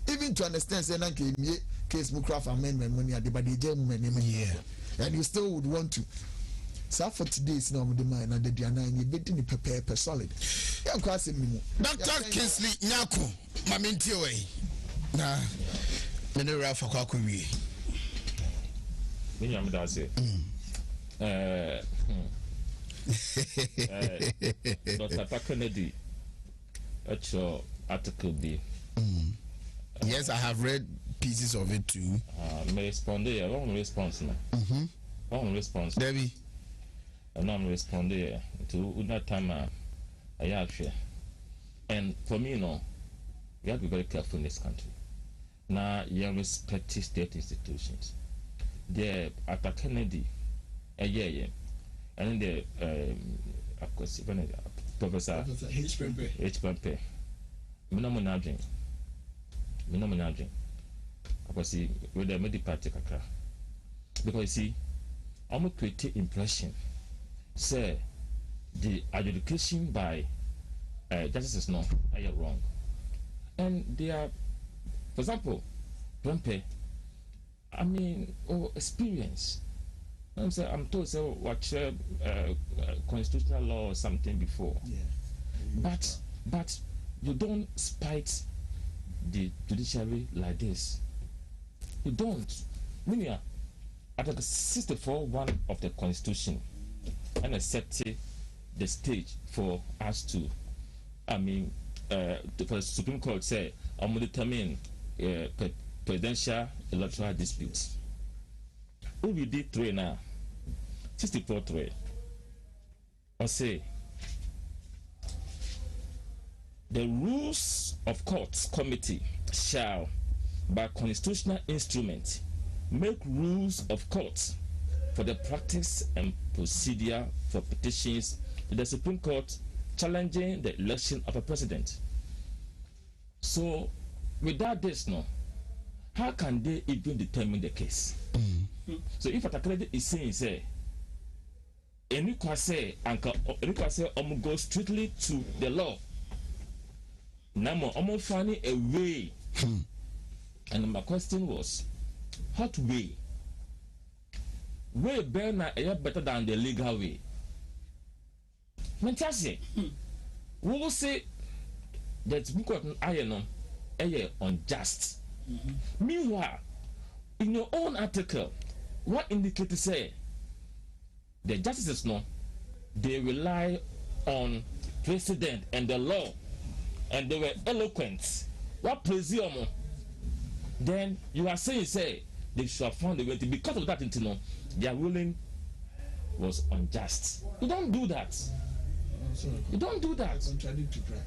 Even to understand say nanke mie case Mucraft amendment money at the body and you still would want to so for today's no the mind and the diana you bit in the solid Dr. Kingsley Nyako maminti away na Ministerial for Kwakwi me am da say Dr. Kennedy actual article B. Yes, I have read pieces of it too. Me respond there. One response now. One response. Debbie. And I'm respond there to that time. I actually. And for me, you have to be very careful in this country. Now, you respect state institutions. The at Kennedy, and then the of course, Professor H. Pempe. Minomonaging. Because see, with the middle party kakra. Because you see, I'm going to create impression. Say the adjudication by justices no are wrong, and they are, for example, Pempe. I mean, experience. I'm told say watch constitutional law or something before. Yeah. But you don't spite the judiciary like this. You don't. Meaning, Article 64(1) of the Constitution and set the stage for us to, for the Supreme Court say, I'm going to determine presidential electoral disputes. We did 3 now, 64(3). I say, the rules of courts committee shall, by constitutional instrument, make rules of courts for the practice and procedure for petitions to the Supreme Court challenging the election of a president. So, without this, no, how can they even determine the case? So, if a Takredi is saying, say, and you can say, go strictly to the law. Now, I'm finding a way. And my question was, what way? Way better than the legal way. Fantastic. We will say that we got an iron unjust. Meanwhile, in your own article, what indicator say the justices they rely on precedent and the law, and they were eloquent. What presume? Then you are saying, say, they should have found a way to, because of that, their ruling was unjust. You don't do that. You don't do that.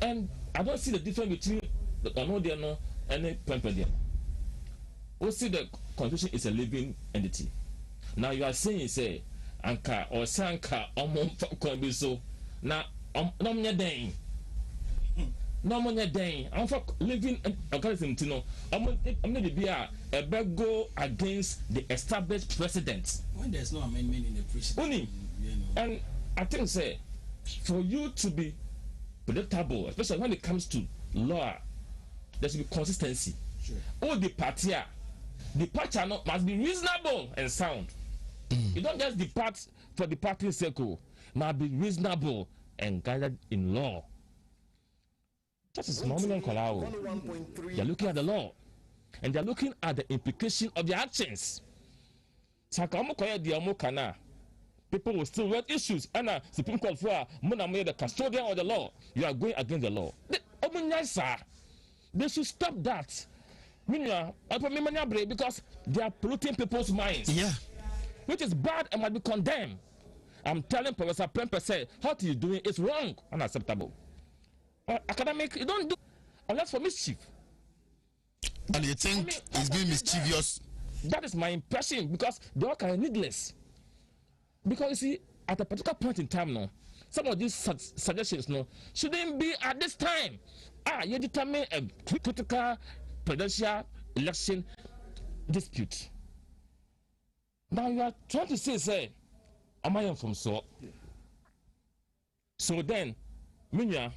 And I don't see the difference between the Onodiano and the Pempedian. We see the Constitution is a living entity. Now you are saying, say, Anka or Sanka or Monfort so now, no more day. No more day. I'm for living organism to know. I'm going to be a go against the established precedent. When there's no amendment in the precedent. And I think, say, for you to be predictable, especially when it comes to law, there should be consistency. Sure. All the departure must be reasonable and sound. You don't just depart for departing circle. Must be reasonable and guided in law. That is nominal Kalau. They're looking at the law and they're looking at the implication of their actions. People will still raise issues. And Supreme Court for the custodian of the law. You are going against the law. They should stop that. Because they are polluting people's minds. Yeah. Which is bad and might be condemned. I'm telling Professor Premper say what he's doing is wrong, unacceptable. Academic, you don't do unless for mischief. And you think he's being mischievous? That is my impression, because they all kind of needless. Because you see, at a particular point in time now, some of these suggestions shouldn't be at this time. You determine a critical presidential election dispute. Now you are trying to say, am I from so? So then, Minya,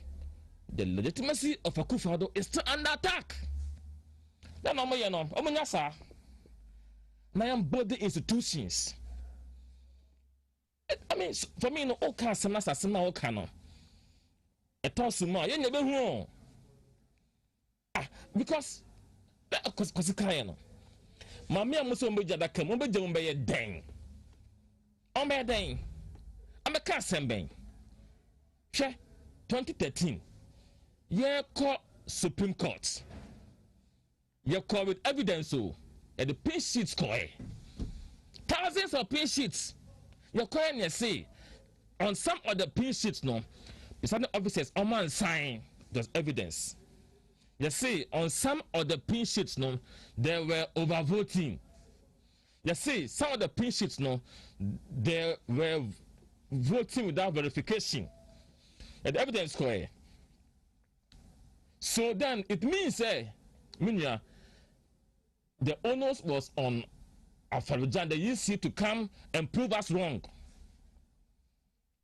the legitimacy of Akufo-Addo is still under attack. Then now I am both the institutions. I mean, for me, no, all kinds of assassin, all kind of. A toss more, you never know. Because you can't. Mammy, I'm so much that come over down by a dang. On by a dang. I'm a casting bang. 2013. You call Supreme Court. You call with evidence, so at the pin sheets, thousands of pin sheets. You call and you say on some of the pin sheets, the certain officers, a man sign there's evidence. You see, on some of the pin sheets, they were overvoting. You see, some of the pin sheets, they were voting without verification. And the evidence square. So then it means, the onus was on Afarijan, the EC, to come and prove us wrong.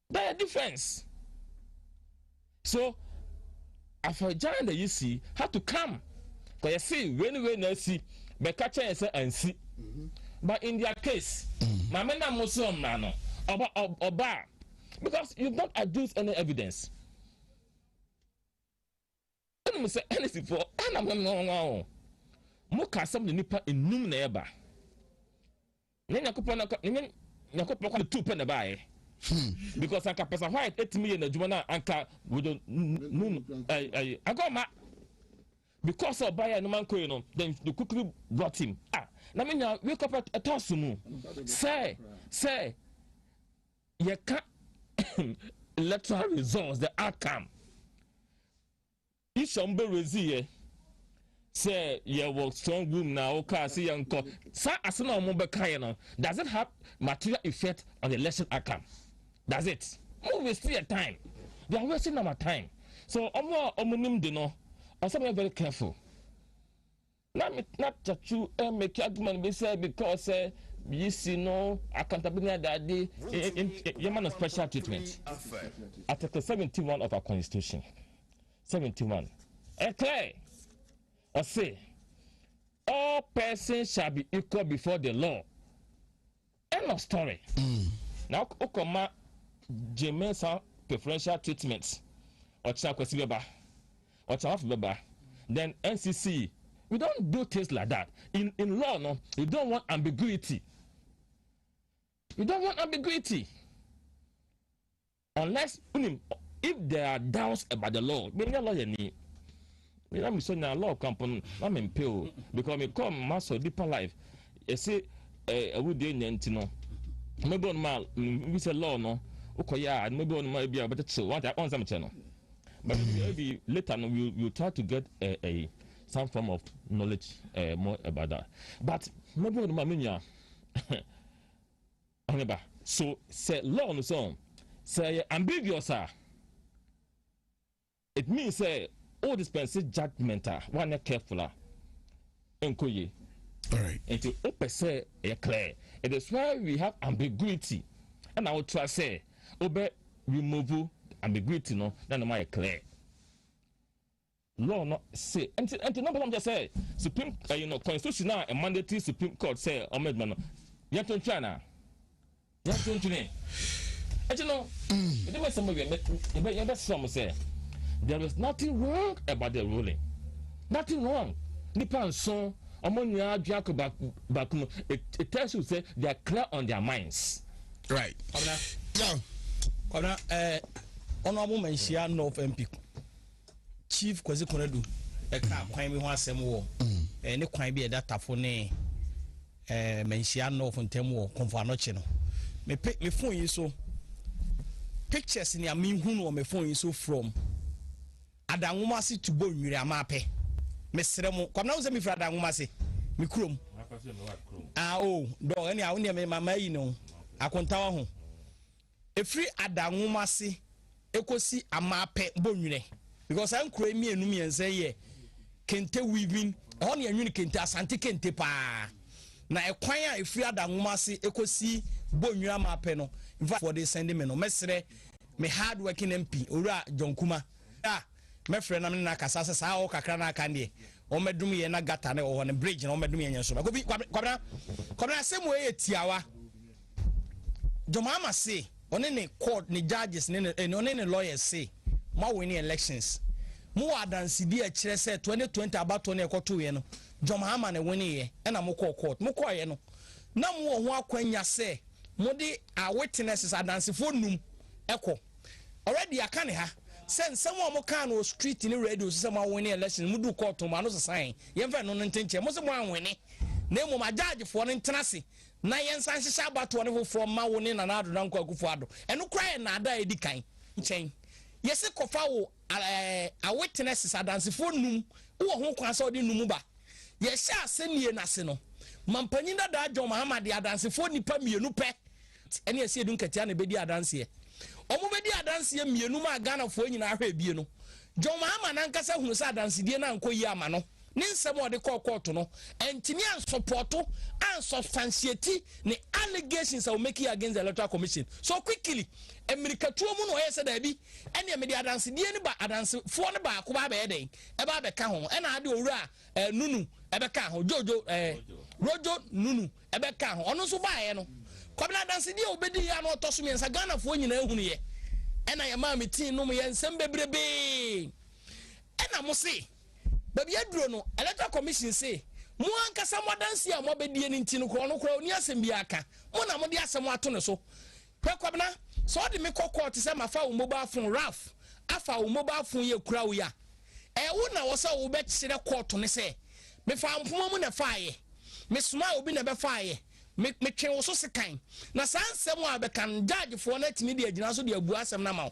Their defense. So Afarijan and the EC had to come. Because you see, when we see, but catch and see. But in their case, Mamena Muslim Nano, Oba, because you've not adduced any evidence. And I say anything for, and I'm mo ka asɛm ne nipa enum na ɛba ne nyakopɔn kwa two pen na bae because anka person white 8 million adwuma na anka we don't agoma because of buyer no man ko you know then they quickly brought him na me nya wake up at tosumu say you can electoral results the outcome ishombe rezie say you work strong room now okay see yanko sa asena mo be kai no does it have material effect on the election outcome? That's it. Who waste your time? They are wasting our time. So omunim de no also be very careful. Not that you make argument be say because you see no accountability that day you man of special treatment. Article 71 of our constitution. 71. Clear. Or say all persons shall be equal before the law. End of story. Now okoma Jamaican preferential treatment or Chakwesi Beba or Chawaf Beba, then NCC. We don't do things like that. In law, no, you don't want ambiguity. You don't want ambiguity. Unless if there are doubts about the law, maybe a lawyer need. I'm saying a law company, I'm in pill because me come master deeper life. You see, I would do anything. Maybe on my we say law no. Okay, yeah, maybe on my be able to want some channel. But maybe later we'll try to get a some form of knowledge more about that. But maybe on my minya. So say law on its own. Say ambiguous. It means say all dispensation judgment one careful. Enkoye. All right. Until open say clear. It is why we have ambiguity. And I will try say obe remove ambiguity no then my clear. Law not say until number I'm just say Supreme constitution now a mandatory Supreme Court say amendment. You have to try now. You have to try. And you know, it was some say there is nothing wrong about the ruling. Nothing wrong. Nipan so it tells you say they are clear on their minds. Right. Honorable Menshia North MP Chief Kwesi Konedu kwan mi ho asem wo ne kwan bi data fo ne Menshia North ntem wo konfo anoche no me phone yi so pictures ni ami hu no me phone yi so from adanwomase to bo nwire amape me sere mo kwam na wo se me fra adanwomase me krom do any a wo ne me mama yi no akontawa ho efri adanwomase ekosi amape bo nwire because an kro emi enum yense ye kente weaving on ye nwini kente asante kente pa na ekwan a efri adanwomase ekosi bo nwire amape no in fact for they send me no mesre me hard working MP owura Jonkuma me frɛ na me na kasa sa o kakra na aka ne o medum ye na gata na o ne bridge na o medum ye nyenso ko bi kwabra asem we etiawa Jomama say one ne court ne judges ne one ne lawyers say ma win elections mo adansidi a kire say 2020 abato na ekoto ye no Jomama ne win ye na mo court mo ye no na mo ho akwanya say mo de a witnesses adansifo num eko already aka ne ha send someone mo kan o street ni radio so ma win election mu du court ma no sign ye fa no ntenche mo se mo anwene na mo ma judge fo no ntenase na yen san hye abato ne from ma woni na na ado na nkwa akufo ado eno kra na ada edi kan nchen yesi kofa wo a witnesses adansifo num wo ho kwan so de num ba ye hye asenie na se no mampanyin da John Muhammad adansifo nipa mienu pe ene esi edu nkatia na bedi adanse omo bedi adanse mienu ma Ghana fo nyina ahwe bie no John Muhammad nankasa hunu sa adanse die na nkoyi ama no ne nsem ode court no entimi an support and substantiate the allegations are making against the Electoral Commission so quickly America tuo mu no yesa da bi ene me di adanse die ni ba adanse fo ne ba ko ba be den e ba be ka ho e na ade owura nunu e be ka ho jojo rojo nunu e be ka ho ono so ba ye no kwabla adanse die obedi ya no to so mensa Ghana fo nyina ehunu ye e na ye ma metin no ye nsem bebrebe e na mo se baby aduro no Electoral Commission say mo ankasa modansi a mobedie ni ntino kro no kro oni asem bi aka mo na mo de asem ato ne so kwabna so de me kokko te se mafa wo mobile phone raf afa wo mobile phone ye kura wo ya wo na wo se wo be kire court ne se me fa mpoma mu na faaye me suma obi na be faaye me twen wo so sekan na sansem a be kan judge fo na timi de agina so de abu asem na ma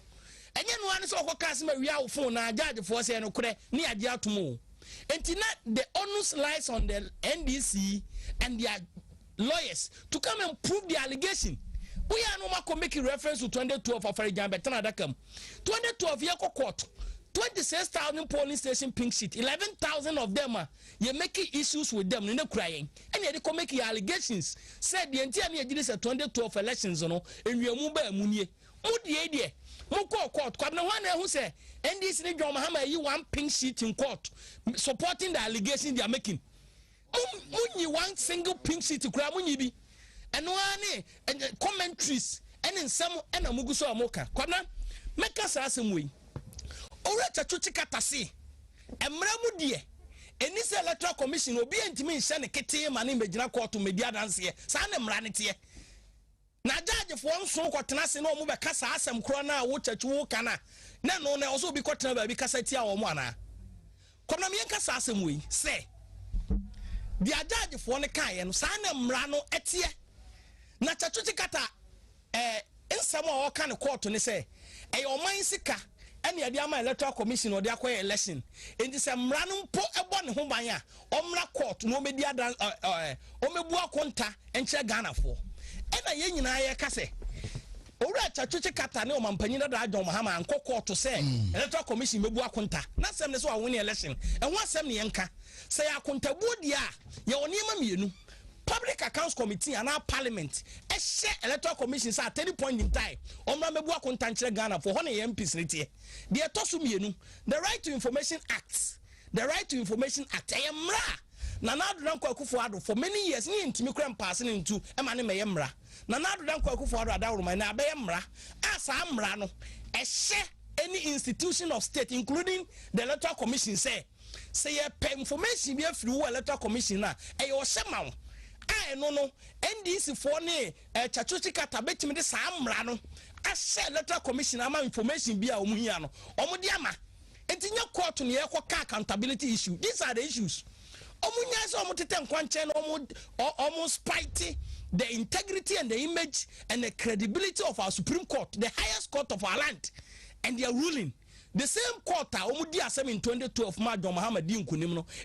enye no ane so okka asem awia wo phone na judge fo se no kure ni age atomo enti na the onus lies on the NDC and their lawyers to come and prove the allegation. We are no more making reference to 2012 of Betana Dakam. 2012 Yako court, 26,000 polling station pink sheet, 11,000 of them are you're making issues with them, no crying. And yet they make allegations. Said the entire year 2012 elections, and we are Mumba Munye. Mudi idea. Moko court. Kwabna one who say NDC John Mahama you one pink sheet in court supporting the allegations they are making. Munyi one single pink sheet to cry munyibi. And one and commentaries and in some and a muguso amoka. Kwabna make us ask him we. Ora chachuchi katasi. Emramu die. And this electoral commission will be intimate send a kitty man in Medina court to media dance here. San emranity. Na judge for one so kwatena se no mo be kasa asem kro na wo chachu kana na no na also be kwatena ba bi kasa tia wo mo ana kona me kasa asem we say the judge for ne kan ye no sa na mra no etie na chachu tikata ensem a wo kan court ne say e o man sika ene ya dia ma electoral commission o dia akoy election enti se mra no mpo ebo ne ho ban a o mra court no me dia o mebu akonta enche Ghana for ena ye nyina ye kase owura chachuche kata ne o mampanyi da John Mahama ankoko to say electoral commission mebu akonta na sem ne so a win election en ho asem ne yenka say akonta bodi a ye onima mienu public accounts committee and our parliament e share electoral commission say at any point in time omra mebu akonta nchire Ghana for hone MPs retie de etoso mienu the right to information act emra na Nana Kwakufu Ado for many years ni ntimi kram passing into emane meyemra na Nana Kwakufu Ado adawruma na abeyemra asa amra no ehye any institution of state including the electoral commission say ye pay information be afri wo electoral commission na e yo hyema no NDC for ne chachuchi kata betimi de sa amra no ahye electoral commission ama information bi a omuhia no omudi ama entinya court ne ye kwa accountability issue. These are the issues. Almost spite the integrity and the image and the credibility of our Supreme Court, the highest court of our land, and their ruling. The same court in 2012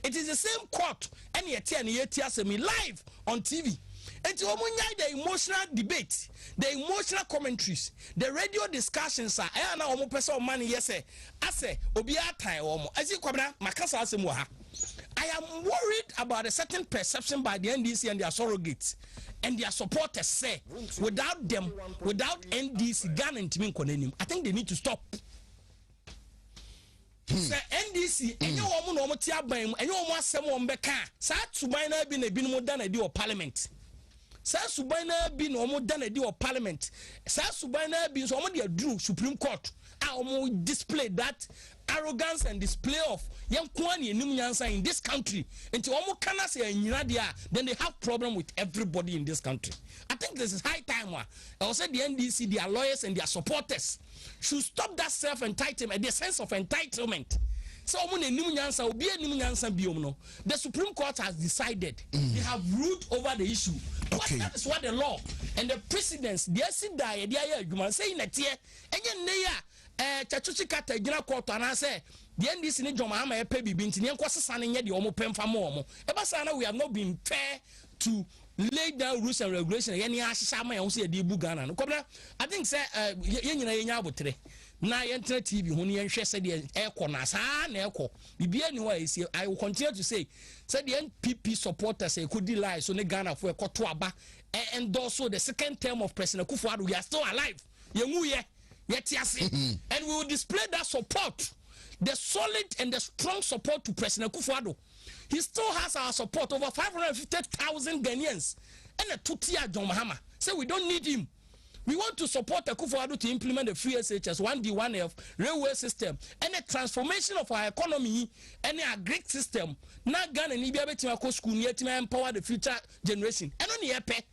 it is the same court and yet live on TV. And the emotional debate, the emotional commentaries, the radio discussions are money yes I say I am worried about a certain perception by the NDC and their surrogates and their supporters say without them, without NDC, Ghana and Timin, I think they need to stop. Say NDC, and you want to and you want someone back. Sa Subina been a been more than a deal of parliament. Sa Subina been no more than a deal of parliament. Sa Subina been so many drew Supreme Court. I almost display that arrogance and display of young Kwani and in this country. And to almost can say then they have problem with everybody in this country. I think this is high time. I will say the NDC, their lawyers and their supporters should stop that self-entitlement, the sense of entitlement. So the Supreme Court has decided they have ruled over the issue. Okay. That is what the law and the precedents they saying that here and chachuchi kata gina court and say the NDC ni John Mahama pay bi binti ni nkwase sane nye de omo pemfa mo omo eba sana we have not been fair to lay down rules and regulations ye ni ahihia ma ye ho se de bu Ghana no kobra I think say ye nyina ye nya abotre na ye ntra TV ho ni ye hwe se de ekọ na saa na ekọ bibia ni wa esi I will continue to say the NPP supporters say could lie so ne Ghana for ekoto aba and also the second term of President Akufo-Addo we are still alive ye mu ye and we will display that support, the solid and the strong support to President Akufo-Addo. He still has our support, over 550,000 Ghanaians and a 2-tier John Mahama. So we don't need him. We want to support Akufo-Addo to implement the free SHS, 1D, 1F, railway system, and the transformation of our economy, and a great system. Now Ghana and Libya to school near to empower the future generation. And only a pet.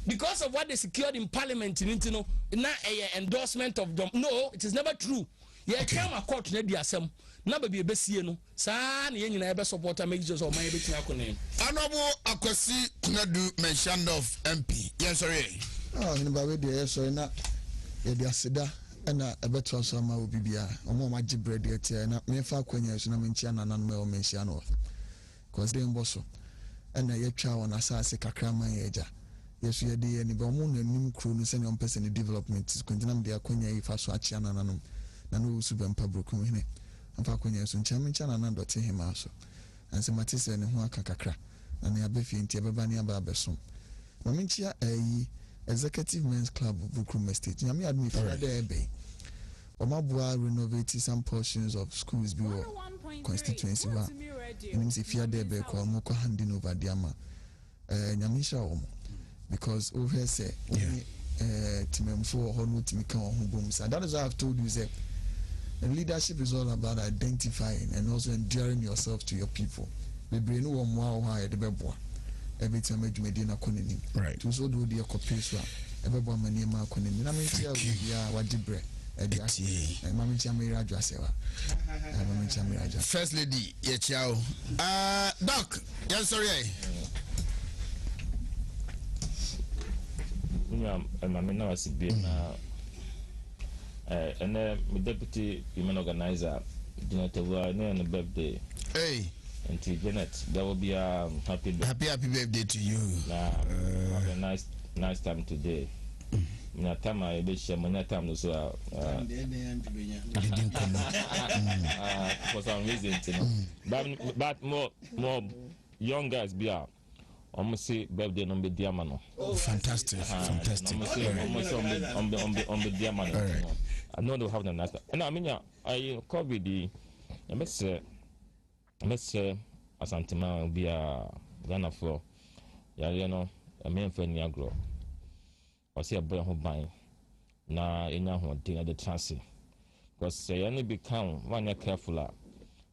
Because of what they secured in Parliament, you know, not a endorsement of them. No, it is never true. Yeah, come a court to the assembly. Never be a best no. San, you never support a major or my bit. Honorable Akwasi Kunadu mentioned of MP. Yes, sorry. Oh, in the way, yes, sorry, not the Asida and a better summer will be a more magic bread yet. And me far when you're so mention and unwell mention of. Because they embosso and a yet chow on Asasi Kakrama Eja. Yes, we are the any Bomun and Nim crew, and send on person development. Continue the Aquania if I swatch and Nanum, Nanu Subampa Brookune. And Faquania soon Chairman Chananando to him also. And some Matissa and Huaka Kakra, and the Abefi in Tiabania Barbesum. Mamintia a executive men's club of Bukum Estate. Yami admit for the bay. Omabua renovated some portions of schools below constituency. And if you are there, call Moko handing over Diama Yamisha Omo. Because over here say, Timemfo or no Timika booms. And that is what I've told you. Say, and leadership is all about identifying and also endearing yourself to your people. We bring no more high the bebo. Every time you made in a conning. Right. To so do the copy. Everyone many more conning. I mean, what the bread. First lady, Yechao. Doc, yes, sorry. I'm now as being and then my deputy human organizer, Janet, on the birthday. Hey, and to Janet, that will be a happy birthday to you. Have a nice time today. Na time I be share money time no so for some reason, you know. But more young guys be out. Almost say birthday no be diamano. Oh, fantastic. Almost on the diamano. I know they have the nice. And I mean, I COVID the let's say asantima be a Ghana for you know a main for Niagara. Or say a boy who buy na enya ho thing at the chance because say any become one year careful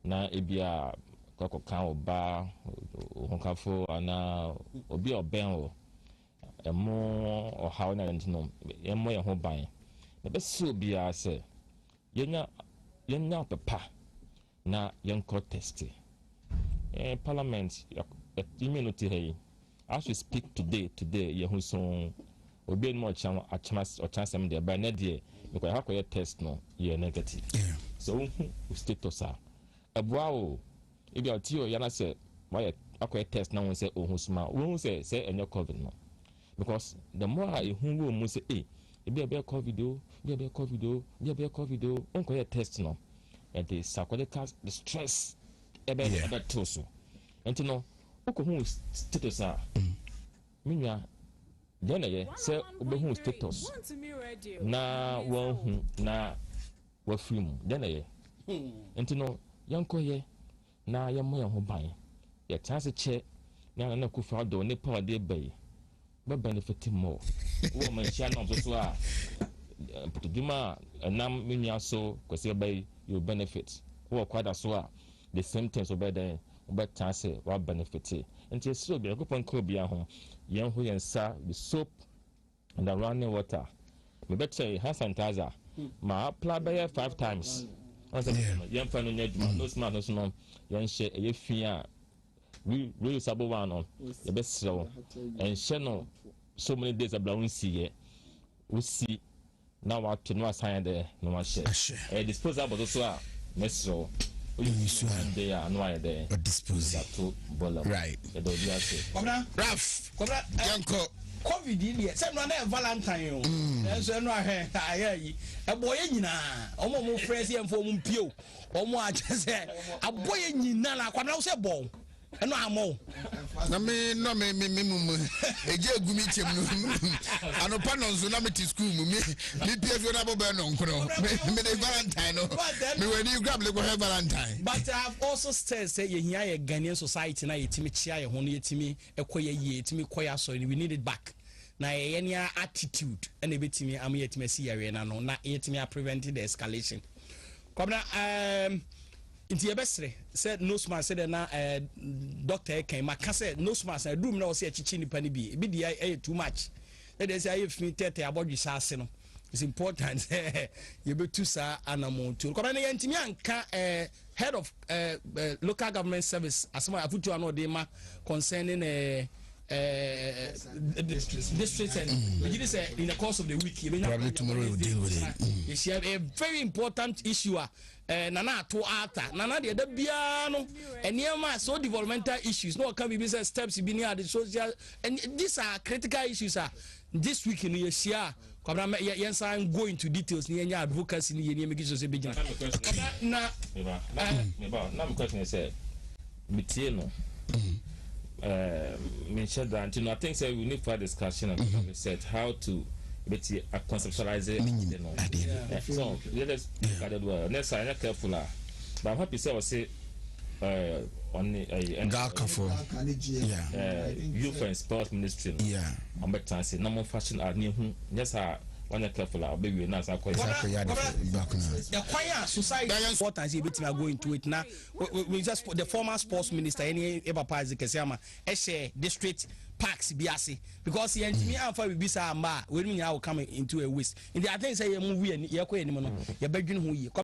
na ebia koko kan oba ho kafo ana obi oben o emo o how na ntino emo ye ho ban na be so bia say yenya papa na yenko test parliament immunity hey as we speak today ye hu so obi no a chance them there by na there because how can test no ye negative so status aboa o if you tell you na say why akwa test na won say ohun suma won say enye covid no because the more I who will say e be covid o be covid o on test no and the psychological the stress ebe too so enti no ko status minya then say obehu status na won na wa film then enti no yanko ye na yemo ye ho ban ye chance che na Akufo-Addo ne power dey be benefit more wo man chia na so a putuduma nam minya so kwese be you benefit wo kwada so a the same thing so be then but chance wa benefit enti so be akopon ko bia ho yen ho yen sa the soap and the running water me better hand sanitizer ma apply by 5 times yen fa no nyaduma no smart no so yen she e fia we sabo one on the best so and she no so many days abla won see we see now what to no assign there no one share disposable so a meso they are no there but dispose to bola right Raf Yanko COVID here say no na Valentine o so no ahwe ayi eboye nyina omo mo friends here mfo mo mpio omo a chese aboye nyina la kwa na so bon eno amo na me no me eje egumi chem no anopa no nso na me ti school mu me pf na bobe no nkono me the Valentine no me when you grab le go have Valentine but I have also said say ye hia ye Ghanaian society na yetimi chia ye ho no yetimi ekoye ye yetimi koya so we need it back na any attitude and a bit me am yet me see arena no na yet me preventing the escalation come na inti ebesre said no smart said na doctor can maka said no smart na room na o say chichi nipa ni bi dey too much they say if me tete abodwi sase no it's important you be too sa anamo to come na yantimi anka head of local government service asema afutu ano de ma concerning districts and you say in the course of the week probably tomorrow we'll deal with it. It's a very important issue nana to ata nana de bia no and so developmental issues no can be business steps be near the social and these are critical issues this week in the year yes I'm going to details near advocacy near make so say begin na na question say mitieno mentioned that I think say we need further discussion and research how to conceptualize it. So let us next time careful. But I'm happy to say I say on youth and sports ministry. Yeah, I'm better to say no more fashion are new. Yes, when you're careful, I'll be with us. The choir society important is we are going to it now. We just the former sports minister any ever pass the Kesama district parks biasi because he and me and for bisa amba when we are coming into a waste. In the I think say movie and you're going to